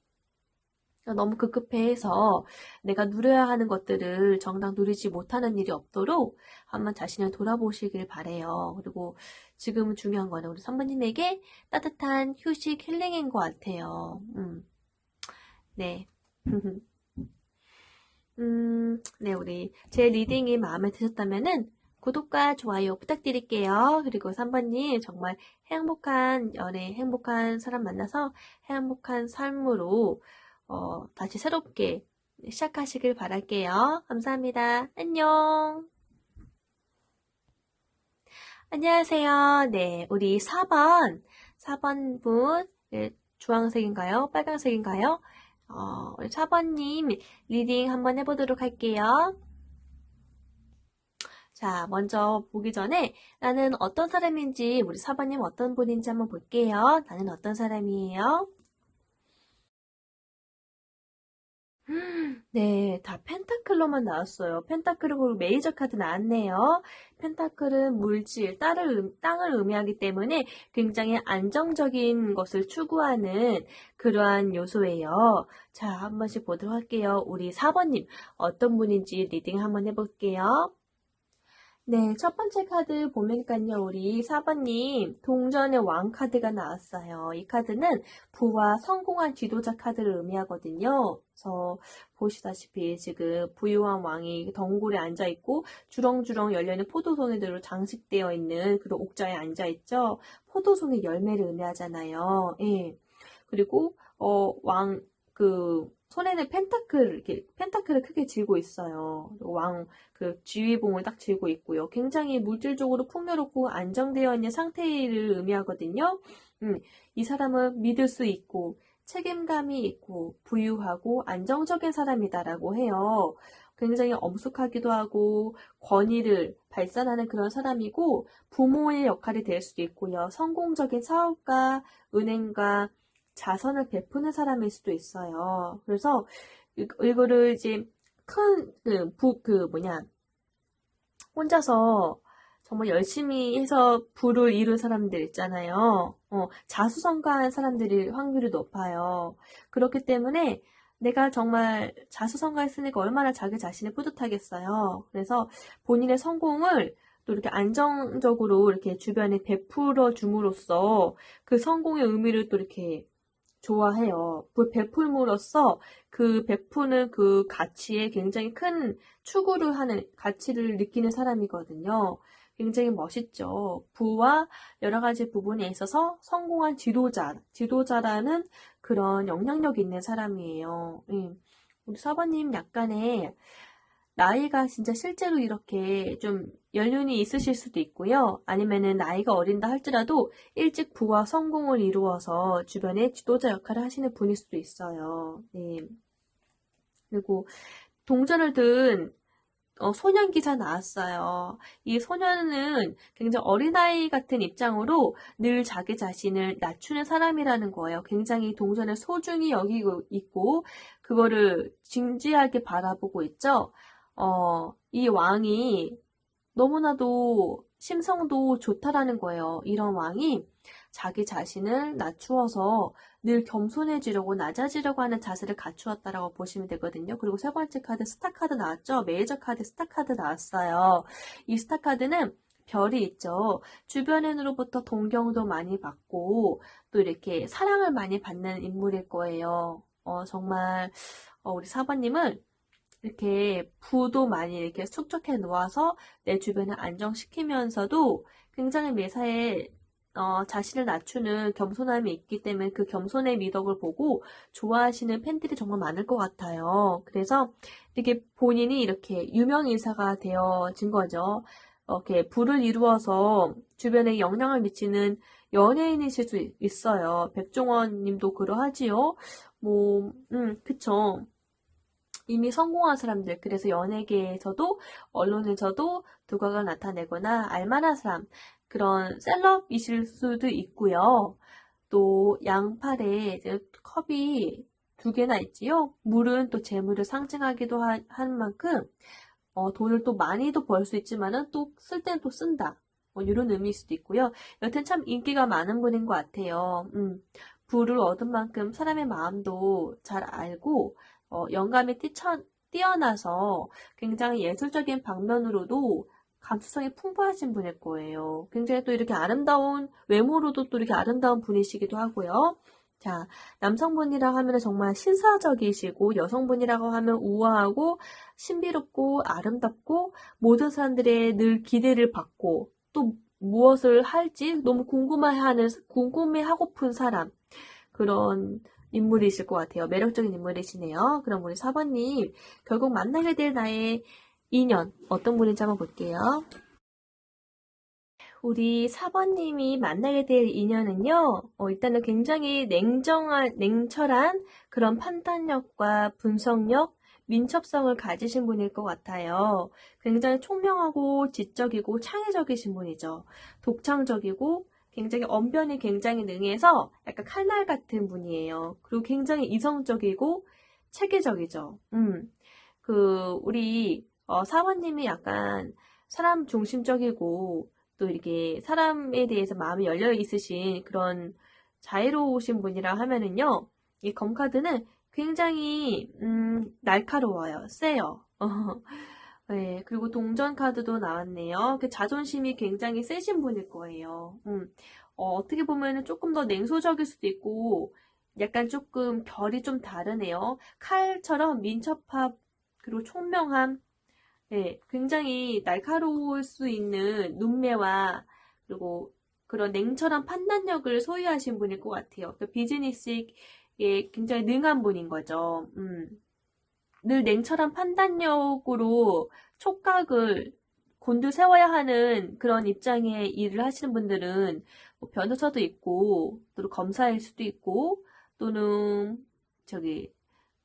너무 급급해해서 내가 누려야 하는 것들을 정당 누리지 못하는 일이 없도록 한번 자신을 돌아보시길 바래요. 그리고 지금 중요한 거는 우리 선배님에게 따뜻한 휴식 힐링인 것 같아요. 네. 네, 우리 제 리딩이 마음에 드셨다면은 구독과 좋아요 부탁드릴게요. 그리고 3번님 정말 행복한 연애, 행복한 사람 만나서 행복한 삶으로 다시 새롭게 시작하시길 바랄게요. 감사합니다. 안녕. 안녕하세요. 네, 우리 4번 분, 네, 주황색인가요? 빨간색인가요? 우리 4번님 리딩 한번 해보도록 할게요. 자, 먼저 보기 전에 나는 어떤 사람인지, 우리 4번님 어떤 분인지 한번 볼게요. 나는 어떤 사람이에요? 네, 다 펜타클로만 나왔어요. 펜타클로 메이저 카드 나왔네요. 펜타클은 물질, 땅을 의미하기 때문에 굉장히 안정적인 것을 추구하는 그러한 요소예요. 자, 한 번씩 보도록 할게요. 우리 4번님, 어떤 분인지 리딩 한번 해볼게요. 네, 첫 번째 카드 보니까요, 우리 4번님, 동전의 왕 카드가 나왔어요. 이 카드는 부와 성공한 지도자 카드를 의미하거든요. 그래서 보시다시피 지금 부유한 왕이 덩굴에 앉아있고 주렁주렁 열려있는 포도송이들로 장식되어 있는 그런 옥자에 앉아있죠. 포도송이 열매를 의미하잖아요. 예. 그리고, 손에는 펜타클을 크게 쥐고 있어요. 그 지휘봉을 딱 쥐고 있고요. 굉장히 물질적으로 풍요롭고 안정되어 있는 상태를 의미하거든요. 이 사람은 믿을 수 있고, 책임감이 있고, 부유하고, 안정적인 사람이다라고 해요. 굉장히 엄숙하기도 하고, 권위를 발산하는 그런 사람이고, 부모의 역할이 될 수도 있고요. 성공적인 사업가, 은행가, 자선을 베푸는 사람일 수도 있어요. 그래서 이거를 이제 혼자서 정말 열심히 해서 부를 이룬 사람들 있잖아요. 자수성가한 사람들이 확률이 높아요. 그렇기 때문에 내가 정말 자수성가했으니까 얼마나 자기 자신이 뿌듯하겠어요. 그래서 본인의 성공을 또 이렇게 안정적으로 이렇게 주변에 베풀어 줌으로써 그 성공의 의미를 또 이렇게 좋아해요. 베풀므로써 그 베푸는 그 가치에 굉장히 큰 추구를 하는, 가치를 느끼는 사람이거든요. 굉장히 멋있죠. 부와 여러 가지 부분에 있어서 성공한 지도자라는 그런 영향력 있는 사람이에요. 우리 사바님 약간의 나이가 진짜 실제로 이렇게 좀 연륜이 있으실 수도 있고요. 아니면은 나이가 어린다 할지라도 일찍 부와 성공을 이루어서 주변에 지도자 역할을 하시는 분일 수도 있어요. 네. 그리고 동전을 든 소년 기사 나왔어요. 이 소년은 굉장히 어린아이 같은 입장으로 늘 자기 자신을 낮추는 사람이라는 거예요. 굉장히 동전을 소중히 여기고 있고 그거를 진지하게 바라보고 있죠. 이 왕이 너무나도 심성도 좋다라는 거예요. 이런 왕이 자기 자신을 낮추어서 늘 겸손해지려고 낮아지려고 하는 자세를 갖추었다라고 보시면 되거든요. 그리고 세 번째 카드 스타 카드 나왔죠. 메이저 카드 스타 카드 나왔어요. 이 스타 카드는 별이 있죠. 주변인으로부터 동경도 많이 받고 또 이렇게 사랑을 많이 받는 인물일 거예요. 정말 우리 사번님은 이렇게 부도 많이 이렇게 축적해 놓아서 내 주변을 안정시키면서도 굉장히 매사에 자신을 낮추는 겸손함이 있기 때문에 그 겸손의 미덕을 보고 좋아하시는 팬들이 정말 많을 것 같아요. 그래서 이렇게 본인이 이렇게 유명인사가 되어진 거죠. 이렇게 부를 이루어서 주변에 영향을 미치는 연예인이실 수 있어요. 백종원 님도 그러하지요. 그쵸. 이미 성공한 사람들, 그래서 연예계에서도 언론에서도 두각을 나타내거나 알만한 사람, 그런 셀럽이실 수도 있고요. 또 양팔에 이제 컵이 두 개나 있지요. 물은 또 재물을 상징하기도 한 만큼 돈을 또 많이도 벌 수 있지만은 또 쓸 때는 또 쓴다. 이런 의미일 수도 있고요. 여튼 참 인기가 많은 분인 것 같아요. 부를 얻은 만큼 사람의 마음도 잘 알고 영감이 뛰어나서 굉장히 예술적인 방면으로도 감수성이 풍부하신 분일 거예요. 굉장히 또 이렇게 아름다운 외모로도 또 이렇게 아름다운 분이시기도 하고요. 자, 남성분이라고 하면 정말 신사적이시고 여성분이라고 하면 우아하고 신비롭고 아름답고 모든 사람들의 늘 기대를 받고 또 무엇을 할지 너무 궁금해하고픈 사람 그런 인물이실 것 같아요. 매력적인 인물이시네요. 그럼 우리 4번님 결국 만나게 될 나의 인연 어떤 분인지 한번 볼게요. 우리 4번님이 만나게 될 인연은요, 일단은 굉장히 냉철한 그런 판단력과 분석력, 민첩성을 가지신 분일 것 같아요. 굉장히 총명하고 지적이고 창의적이신 분이죠. 독창적이고 굉장히 언변이 굉장히 능해서 약간 칼날 같은 분이에요. 그리고 굉장히 이성적이고 체계적이죠. 우리 4번님이 약간 사람 중심적이고 또 이렇게 사람에 대해서 마음이 열려 있으신 그런 자애로우신 분이라 하면은요, 이 검카드는 굉장히 날카로워요, 세요. 네, 그리고 동전 카드도 나왔네요. 그 자존심이 굉장히 세신 분일 거예요. 어떻게 보면은 조금 더 냉소적일 수도 있고, 약간 조금 결이 좀 다르네요. 칼처럼 민첩함, 그리고 총명함, 네, 굉장히 날카로울 수 있는 눈매와 그리고 그런 냉철한 판단력을 소유하신 분일 것 같아요. 그 비즈니스에 굉장히 능한 분인 거죠. 늘 냉철한 판단력으로 촉각을 곤두세워야 하는 그런 입장의 일을 하시는 분들은 뭐 변호사도 있고 또 검사일 수도 있고 또는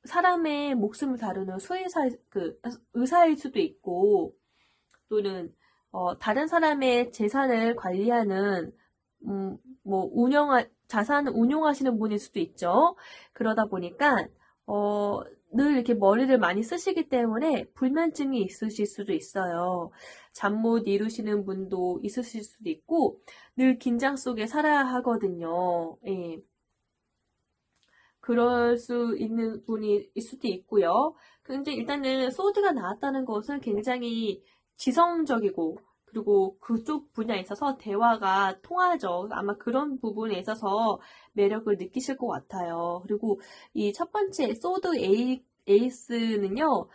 사람의 목숨을 다루는 의사일 수도 있고, 또는, 다른 사람의 재산을 관리하는, 자산을 운용하시는 분일 수도 있죠. 그러다 보니까, 늘 이렇게 머리를 많이 쓰시기 때문에 불면증이 있으실 수도 있어요. 잠 못 이루시는 분도 있으실 수도 있고, 늘 긴장 속에 살아야 하거든요. 예. 그럴 수 있는 분일 수도 있고요. 근데 일단은 소드가 나왔다는 것은 굉장히 지성적이고 그리고 그쪽 분야에 있어서 대화가 통하죠. 아마 그런 부분에 있어서 매력을 느끼실 것 같아요. 그리고 이 첫 번째 소드 에이스는요,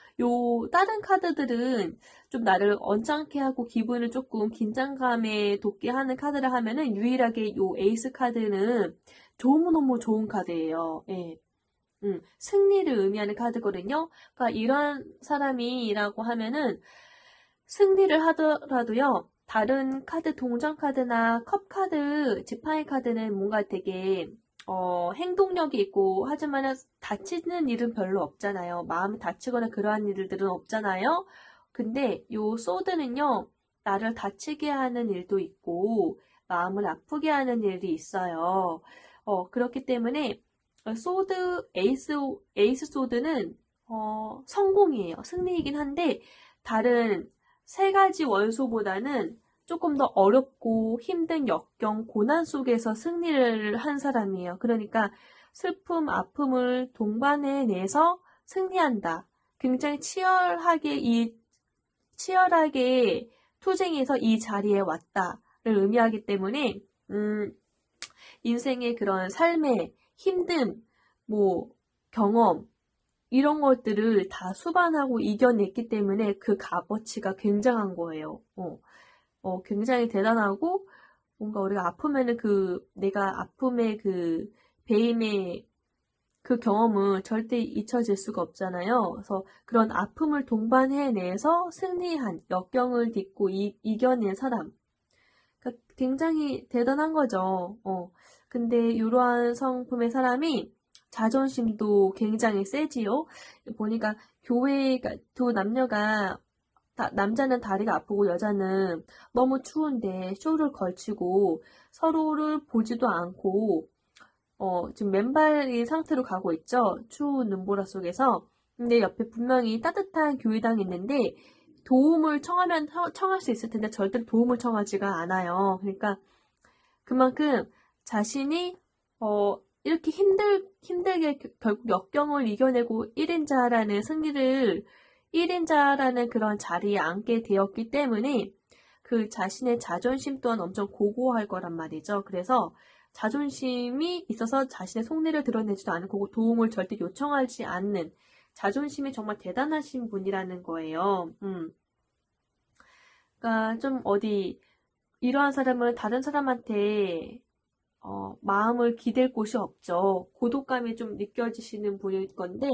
다른 카드들은 좀 나를 언짢게 하고 기분을 조금 긴장감에 돋게 하는 카드를 하면은 유일하게 요 에이스 카드는 너무너무 좋은 카드예요. 예. 승리를 의미하는 카드거든요. 그러니까 이런 사람이라고 하면은 승리를 하더라도요. 다른 카드, 동전 카드나 컵 카드, 지팡이 카드는 뭔가 되게 행동력이 있고 하지만 다치는 일은 별로 없잖아요. 마음이 다치거나 그러한 일들은 없잖아요. 근데 요 소드는요. 나를 다치게 하는 일도 있고 마음을 아프게 하는 일이 있어요. 그렇기 때문에 에이스 소드는 성공이에요. 승리이긴 한데 다른 세 가지 원소보다는 조금 더 어렵고 힘든 역경, 고난 속에서 승리를 한 사람이에요. 그러니까 슬픔, 아픔을 동반해내서 승리한다. 굉장히 치열하게 투쟁해서 이 자리에 왔다를 의미하기 때문에, 인생의 그런 삶의 힘듦, 뭐, 경험, 이런 것들을 다 수반하고 이겨냈기 때문에 그 값어치가 굉장한 거예요. 굉장히 대단하고, 뭔가 우리가 아프면은 내가 아픔의 배임의 그 경험은 절대 잊혀질 수가 없잖아요. 그래서 그런 아픔을 동반해내서 승리한, 역경을 딛고 이겨낸 사람. 그러니까 굉장히 대단한 거죠. 근데 이러한 성품의 사람이 자존심도 굉장히 세지요. 보니까 교회가 두 남녀가 남자는 다리가 아프고 여자는 너무 추운데 쇼를 걸치고 서로를 보지도 않고 지금 맨발인 상태로 가고 있죠. 추운 눈보라 속에서. 근데 옆에 분명히 따뜻한 교회당이 있는데 도움을 청할 수 있을 텐데 절대로 도움을 청하지가 않아요. 그러니까 그만큼 자신이 이렇게 힘들게 결국 역경을 이겨내고 1인자라는 그런 자리에 앉게 되었기 때문에 그 자신의 자존심 또한 엄청 고고할 거란 말이죠. 그래서 자존심이 있어서 자신의 속내를 드러내지도 않고 도움을 절대 요청하지 않는 자존심이 정말 대단하신 분이라는 거예요. 그러니까 좀 이러한 사람은 다른 사람한테 마음을 기댈 곳이 없죠. 고독감이 좀 느껴지시는 분일 건데,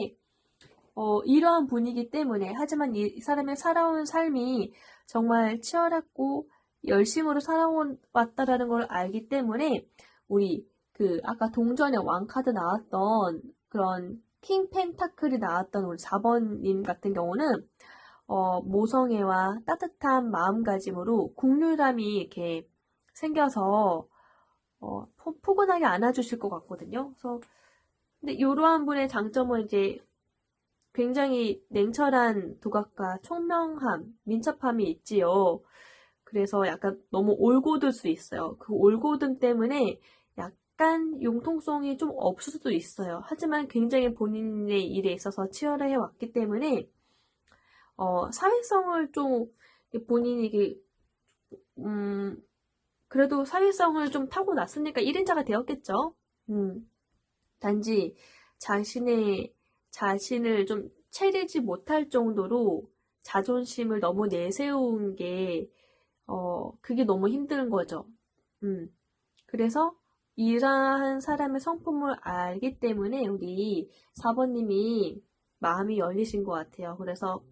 이러한 분이기 때문에, 하지만 이 사람의 살아온 삶이 정말 치열했고, 열심으로 살아왔다라는 걸 알기 때문에, 우리, 아까 동전의 왕카드 나왔던, 그런, 킹 펜타클이 나왔던 우리 4번님 같은 경우는, 모성애와 따뜻한 마음가짐으로 국률감이 이렇게 생겨서, 포근하게 안아주실 것 같거든요. 그래서, 근데 이러한 분의 장점은 이제 굉장히 냉철한 두각과 총명함, 민첩함이 있지요. 그래서 약간 너무 올고들 수 있어요. 그 올고듬 때문에 약간 융통성이 좀 없을 수도 있어요. 하지만 굉장히 본인의 일에 있어서 치열해 왔기 때문에, 사회성을 좀 본인이 그래도 사회성을 좀 타고났으니까 1인자가 되었겠죠. 단지 자신을 좀 채리지 못할 정도로 자존심을 너무 내세운 게, 그게 너무 힘든 거죠. 그래서 이러한 사람의 성품을 알기 때문에 우리 4번님이 마음이 열리신 것 같아요. 그래서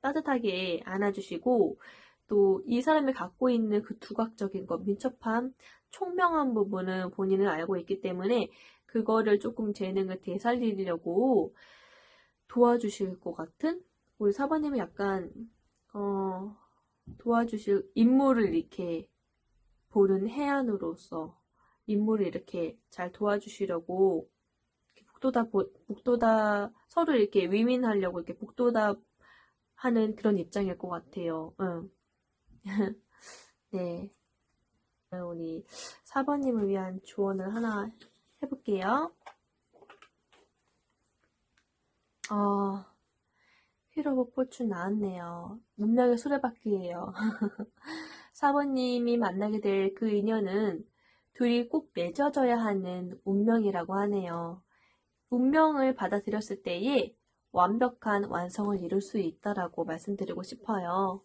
따뜻하게 안아주시고, 또 이 사람이 갖고 있는 그 두각적인 것, 민첩함, 총명한 부분은 본인은 알고 있기 때문에 그거를 조금 재능을 되살리려고 도와주실 것 같은? 우리 4번님이 약간 도와주실 인물을 이렇게 보는 해안으로서 인물을 이렇게 잘 도와주시려고 북돋아 서로 이렇게 위민하려고 이렇게 북돋아 하는 그런 입장일 것 같아요. 네. 우리 4번님을 위한 조언을 하나 해볼게요. 휘로브 포춘 나왔네요. 문명의 수레바퀴예요. 4번님이 만나게 될 그 인연은 둘이 꼭 맺어져야 하는 운명이라고 하네요. 운명을 받아들였을 때에 완벽한 완성을 이룰 수 있다라고 말씀드리고 싶어요.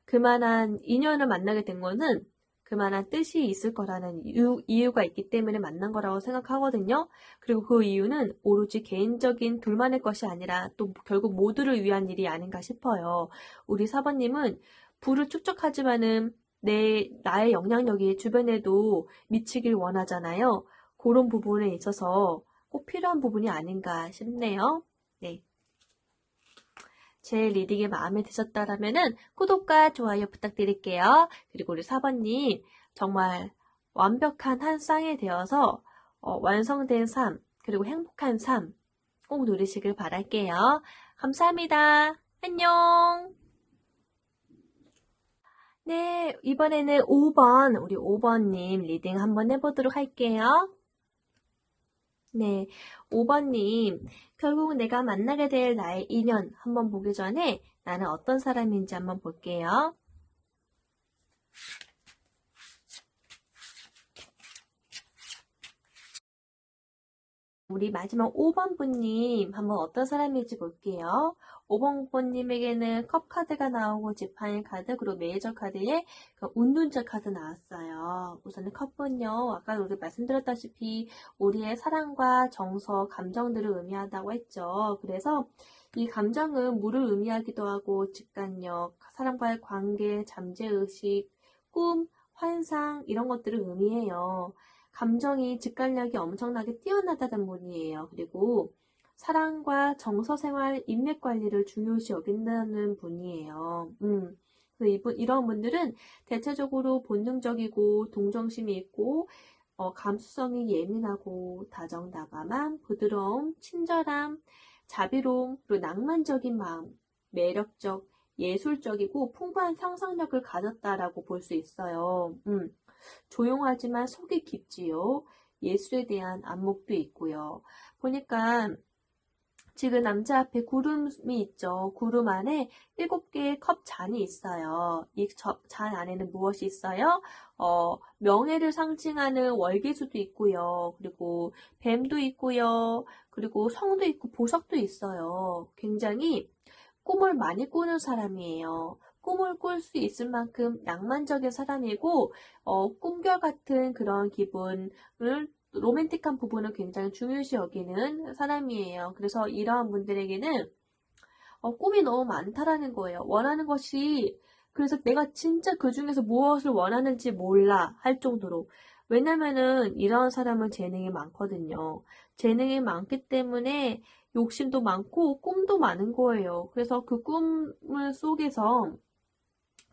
그만한 인연을 만나게 된 거는 그만한 뜻이 있을 거라는 이유가 있기 때문에 만난 거라고 생각하거든요. 그리고 그 이유는 오로지 개인적인 둘만의 것이 아니라 또 결국 모두를 위한 일이 아닌가 싶어요. 우리 4번님은 부를 축적하지만은 나의 영향력이 주변에도 미치길 원하잖아요. 그런 부분에 있어서 꼭 필요한 부분이 아닌가 싶네요. 네. 제 리딩이 마음에 드셨다라면은 구독과 좋아요 부탁드릴게요. 그리고 우리 4번님 정말 완벽한 한 쌍이 되어서 완성된 삶 그리고 행복한 삶 꼭 누리시길 바랄게요. 감사합니다. 안녕. 네, 이번에는 5번, 우리 5번님 리딩 한번 해보도록 할게요. 네, 5번님, 결국 내가 만나게 될 나의 인연 한번 보기 전에 나는 어떤 사람인지 한번 볼게요. 우리 마지막 5번 분님 한번 어떤 사람일지 볼게요. 5번 분님에게는 컵 카드가 나오고 지팡이 카드 그리고 메이저 카드에 그 운둔자 카드 나왔어요. 우선은 컵은요. 아까 우리 말씀드렸다시피 우리의 사랑과 정서, 감정들을 의미한다고 했죠. 그래서 이 감정은 물을 의미하기도 하고 직관력, 사람과의 관계, 잠재의식, 꿈, 환상 이런 것들을 의미해요. 감정이 직관력이 엄청나게 뛰어나다는 분이에요. 그리고 사랑과 정서생활, 인맥관리를 중요시 여긴다는 분이에요. 이런 분들은 대체적으로 본능적이고 동정심이 있고 감수성이 예민하고 다정다감함, 부드러움, 친절함, 자비로움, 그리고 낭만적인 마음, 매력적, 예술적이고 풍부한 상상력을 가졌다라고 볼 수 있어요. 조용하지만 속이 깊지요. 예술에 대한 안목도 있고요. 보니까 지금 남자 앞에 구름이 있죠. 구름 안에 7개의 컵 잔이 있어요. 이 잔 안에는 무엇이 있어요? 명예를 상징하는 월계수도 있고요. 그리고 뱀도 있고요. 그리고 성도 있고 보석도 있어요. 굉장히 꿈을 많이 꾸는 사람이에요. 꿈을 꿀 수 있을 만큼 낭만적인 사람이고, 꿈결 같은 그런 기분을, 로맨틱한 부분을 굉장히 중요시 여기는 사람이에요. 그래서 이러한 분들에게는 꿈이 너무 많다라는 거예요. 원하는 것이, 그래서 내가 진짜 그 중에서 무엇을 원하는지 몰라 할 정도로. 왜냐면은 이런 사람은 재능이 많거든요. 재능이 많기 때문에 욕심도 많고 꿈도 많은 거예요. 그래서 그 꿈을 속에서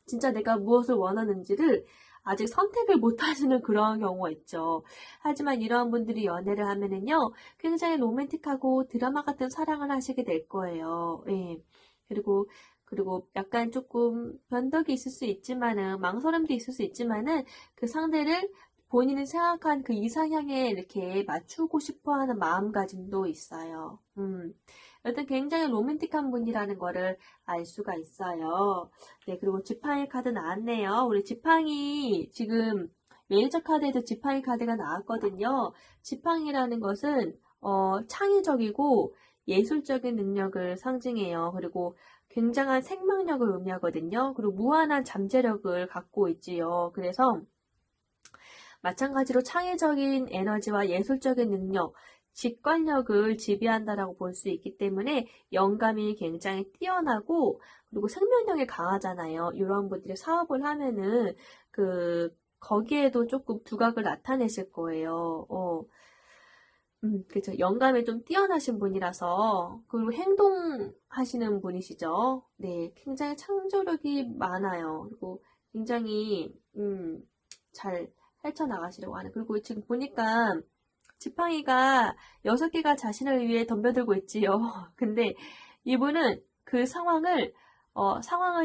진짜 내가 무엇을 원하는지를 아직 선택을 못 하시는 그런 경우가 있죠. 하지만 이러한 분들이 연애를 하면은요, 굉장히 로맨틱하고 드라마 같은 사랑을 하시게 될 거예요. 예. 그리고 약간 조금 변덕이 있을 수 있지만은, 망설임도 있을 수 있지만은, 그 상대를 본인이 생각한 그 이상향에 이렇게 맞추고 싶어 하는 마음가짐도 있어요. 여튼 굉장히 로맨틱한 분이라는 거를 알 수가 있어요. 네, 그리고 지팡이 카드 나왔네요. 우리 지팡이 지금 메이저 카드에도 지팡이 카드가 나왔거든요. 지팡이라는 것은 창의적이고 예술적인 능력을 상징해요. 그리고 굉장한 생명력을 의미하거든요. 그리고 무한한 잠재력을 갖고 있지요. 그래서 마찬가지로 창의적인 에너지와 예술적인 능력, 직관력을 지배한다라고 볼 수 있기 때문에 영감이 굉장히 뛰어나고 그리고 생명력이 강하잖아요. 이런 분들이 사업을 하면은 거기에도 조금 두각을 나타내실 거예요. 그렇죠. 영감이 좀 뛰어나신 분이라서 그리고 행동하시는 분이시죠. 네, 굉장히 창조력이 많아요. 그리고 굉장히 잘 헤쳐나가시려고 하는. 그리고 지금 보니까 지팡이가 6개가 자신을 위해 덤벼들고 있지요. 근데 이분은 그 상황을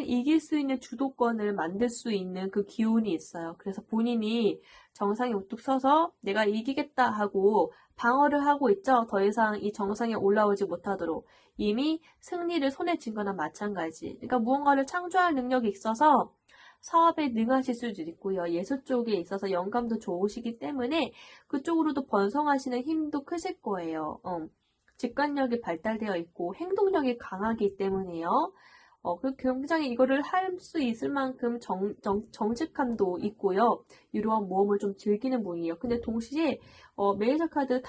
이길 수 있는 주도권을 만들 수 있는 그 기운이 있어요. 그래서 본인이 정상에 우뚝 서서 내가 이기겠다 하고 방어를 하고 있죠. 더 이상 이 정상에 올라오지 못하도록. 이미 승리를 손에 쥔 거나 마찬가지. 그러니까 무언가를 창조할 능력이 있어서 사업에 능하실 수도 있고요. 예술 쪽에 있어서 영감도 좋으시기 때문에 그쪽으로도 번성하시는 힘도 크실 거예요. 직관력이 발달되어 있고 행동력이 강하기 때문에요. 굉장히 이거를 할 수 있을 만큼 정직함도 있고요. 이러한 모험을 좀 즐기는 분이에요. 근데 동시에 메이저 카드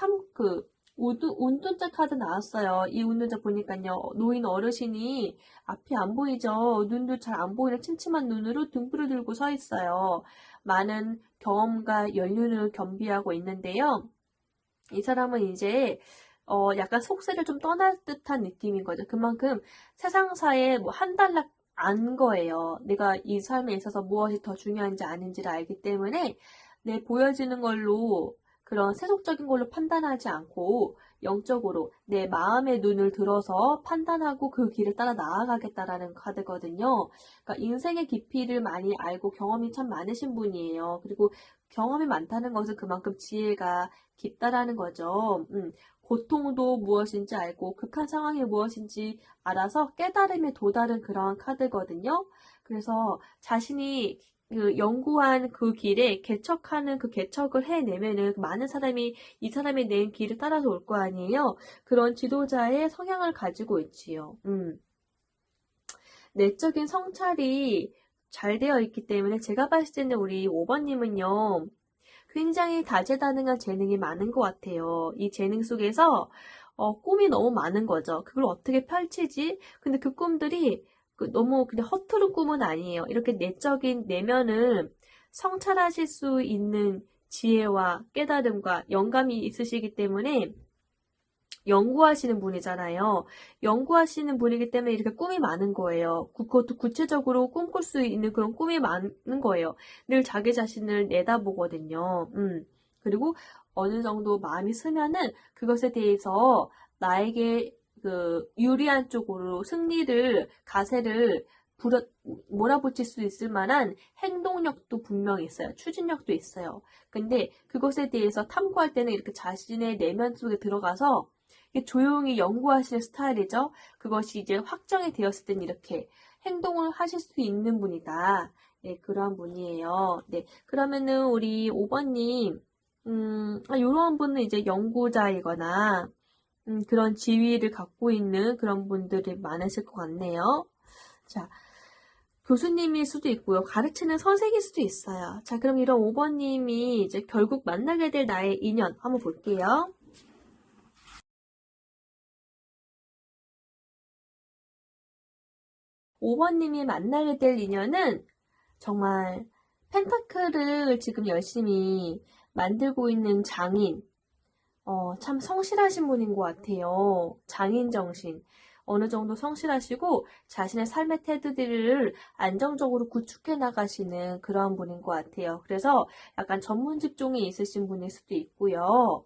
운둔자 카드 나왔어요. 이 운둔자 보니까요. 노인 어르신이 앞이 안 보이죠. 눈도 잘 안 보이는 침침한 눈으로 등불을 들고 서 있어요. 많은 경험과 연륜을 겸비하고 있는데요. 이 사람은 이제 약간 속세를 좀 떠날 듯한 느낌인 거죠. 그만큼 세상사에 뭐 한 달락 안 거예요. 내가 이 삶에 있어서 무엇이 더 중요한지 아닌지를 알기 때문에 내 보여지는 걸로 그런 세속적인 걸로 판단하지 않고 영적으로 내 마음의 눈을 들어서 판단하고 그 길을 따라 나아가겠다라는 카드거든요. 그러니까 인생의 깊이를 많이 알고 경험이 참 많으신 분이에요. 그리고 경험이 많다는 것은 그만큼 지혜가 깊다라는 거죠. 고통도 무엇인지 알고 극한 상황이 무엇인지 알아서 깨달음에 도달한 그러한 카드거든요. 그래서 자신이 그 연구한 그 길에 개척하는 그 개척을 해내면은 많은 사람이 이 사람이 낸 길을 따라서 올 거 아니에요. 그런 지도자의 성향을 가지고 있지요. 내적인 성찰이 잘 되어 있기 때문에 제가 봤을 때는 우리 5번님은요. 굉장히 다재다능한 재능이 많은 것 같아요. 이 재능 속에서 꿈이 너무 많은 거죠. 그걸 어떻게 펼치지? 근데 그 꿈들이 너무 그냥 허투루 꿈은 아니에요. 이렇게 내적인 내면을 성찰하실 수 있는 지혜와 깨달음과 영감이 있으시기 때문에 연구하시는 분이잖아요. 연구하시는 분이기 때문에 이렇게 꿈이 많은 거예요. 그것도 구체적으로 꿈꿀 수 있는 그런 꿈이 많은 거예요. 늘 자기 자신을 내다보거든요. 그리고 어느 정도 마음이 쓰면은 그것에 대해서 나에게 그 유리한 쪽으로 승리를, 가세를 몰아붙일 수 있을 만한 행동력도 분명히 있어요. 추진력도 있어요. 근데 그것에 대해서 탐구할 때는 이렇게 자신의 내면 속에 들어가서 조용히 연구하시는 스타일이죠. 그것이 이제 확정이 되었을 땐 이렇게 행동을 하실 수 있는 분이다. 네, 그러한 분이에요. 네, 그러면은 우리 5번님, 이런 분은 이제 연구자이거나, 그런 지위를 갖고 있는 그런 분들이 많으실 것 같네요. 자, 교수님일 수도 있고요. 가르치는 선생일 수도 있어요. 자, 그럼 이런 5번님이 이제 결국 만나게 될 나의 인연 한번 볼게요. 5번님이 만나게 될 인연은 정말 펜타클을 지금 열심히 만들고 있는 장인, 참 성실하신 분인 것 같아요. 장인 정신. 어느 정도 성실하시고 자신의 삶의 테두리를 안정적으로 구축해 나가시는 그런 분인 것 같아요. 그래서 약간 전문 직종이 있으신 분일 수도 있고요.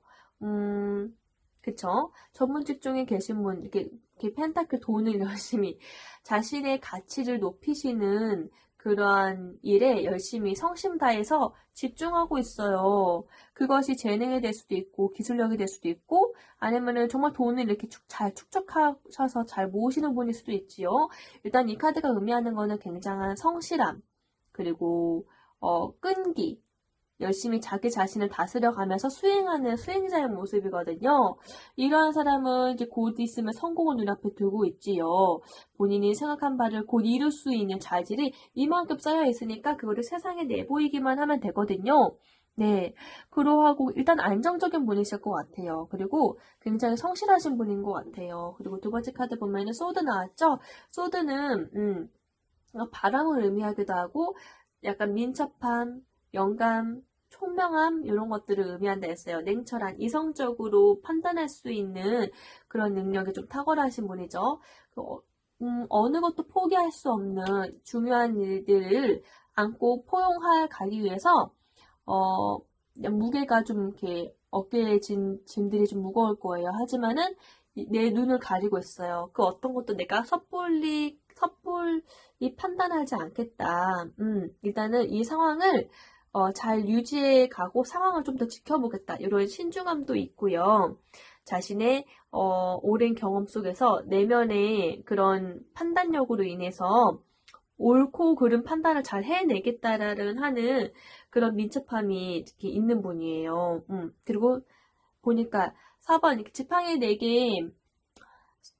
그쵸? 전문 직종에 계신 분, 이렇게 펜타클 돈을 열심히 자신의 가치를 높이시는 그러한 일에 열심히 성심 다해서 집중하고 있어요. 그것이 재능이 될 수도 있고, 기술력이 될 수도 있고, 아니면은 정말 돈을 이렇게 잘 축적하셔서 잘 모으시는 분일 수도 있지요. 일단 이 카드가 의미하는 거는 굉장한 성실함, 그리고, 끈기, 열심히 자기 자신을 다스려가면서 수행하는 수행자의 모습이거든요. 이러한 사람은 이제 곧 있으면 성공을 눈앞에 두고 있지요. 본인이 생각한 바를 곧 이룰 수 있는 자질이 이만큼 쌓여 있으니까 그거를 세상에 내보이기만 하면 되거든요. 네. 그러하고 일단 안정적인 분이실 것 같아요. 그리고 굉장히 성실하신 분인 것 같아요. 그리고 두 번째 카드 보면은 소드 나왔죠? 소드는 바람을 의미하기도 하고 약간 민첩함, 영감, 총명함 이런 것들을 의미한다 했어요. 냉철한, 이성적으로 판단할 수 있는 그런 능력이 좀 탁월하신 분이죠. 어느 것도 포기할 수 없는 중요한 일들을 안고 포용할 가기 위해서 무게가 좀 이렇게 어깨에 짐들이 좀 무거울 거예요. 하지만은 내 눈을 가리고 있어요. 그 어떤 것도 내가 섣불리 판단하지 않겠다. 일단은 이 상황을 잘 유지해 가고 상황을 좀 더 지켜보겠다. 이런 신중함도 있고요. 자신의 오랜 경험 속에서 내면의 그런 판단력으로 인해서 옳고 그른 판단을 잘 해내겠다라는 하는 그런 민첩함이 이렇게 있는 분이에요. 그리고 보니까 4번 이렇게 지팡이 4개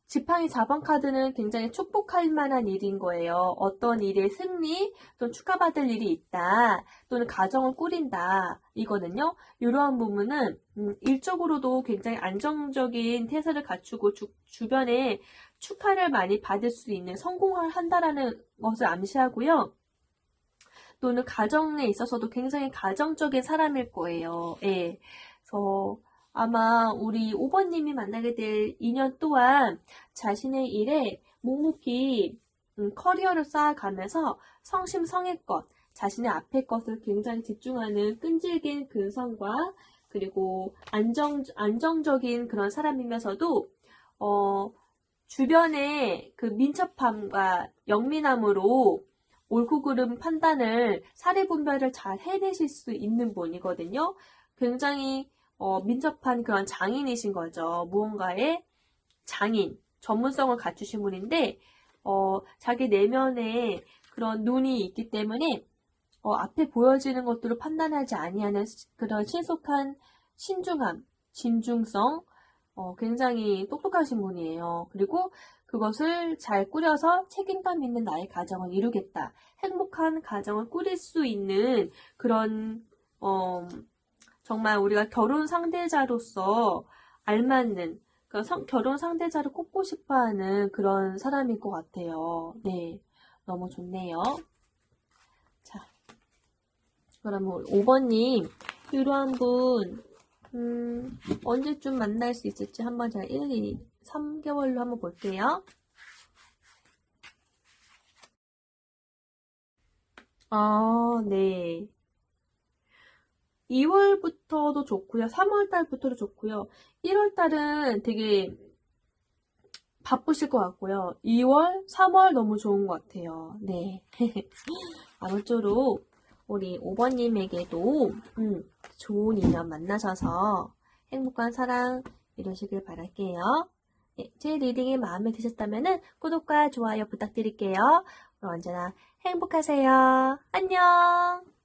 지팡이 4번 카드는 굉장히 축복할 만한 일인 거예요. 어떤 일의 승리 또는 축하받을 일이 있다 또는 가정을 꾸린다 이거든요. 이러한 부분은 일적으로도 굉장히 안정적인 태세를 갖추고 주변에 축하를 많이 받을 수 있는 성공을 한다라는 것을 암시하고요. 또는 가정에 있어서도 굉장히 가정적인 사람일 거예요. 예. 그래서 아마 우리 5번님이 만나게 될 인연 또한 자신의 일에 묵묵히 커리어를 쌓아가면서 성심성의껏 자신의 앞의 것을 굉장히 집중하는 끈질긴 근성과 그리고 안정적인 그런 사람이면서도, 주변의 그 민첩함과 영민함으로 옳고 그름 판단을, 사례 분별을 잘 해내실 수 있는 분이거든요. 굉장히 민첩한 그런 장인이신 거죠. 무언가의 장인, 전문성을 갖추신 분인데, 자기 내면에 그런 눈이 있기 때문에 앞에 보여지는 것들을 판단하지 아니하는 그런 신속한 신중함, 진중성, 굉장히 똑똑하신 분이에요. 그리고 그것을 잘 꾸려서 책임감 있는 나의 가정을 이루겠다. 행복한 가정을 꾸릴 수 있는 그런, 정말 우리가 결혼 상대자로서 알맞는, 결혼 상대자를 꼽고 싶어 하는 그런 사람일 것 같아요. 네. 너무 좋네요. 자, 그러면 5번님, 이러한 분, 언제쯤 만날 수 있을지 한번 제가 1, 2, 3개월로 한번 볼게요. 네. 2월부터도 좋고요. 3월달부터도 좋고요. 1월달은 되게 바쁘실 것 같고요. 2월, 3월 너무 좋은 것 같아요. 네. 아무쪼록 우리 5번님에게도 좋은 인연 만나셔서 행복한 사랑 이루시길 바랄게요. 네, 제 리딩이 마음에 드셨다면 구독과 좋아요 부탁드릴게요. 그럼 언제나 행복하세요. 안녕!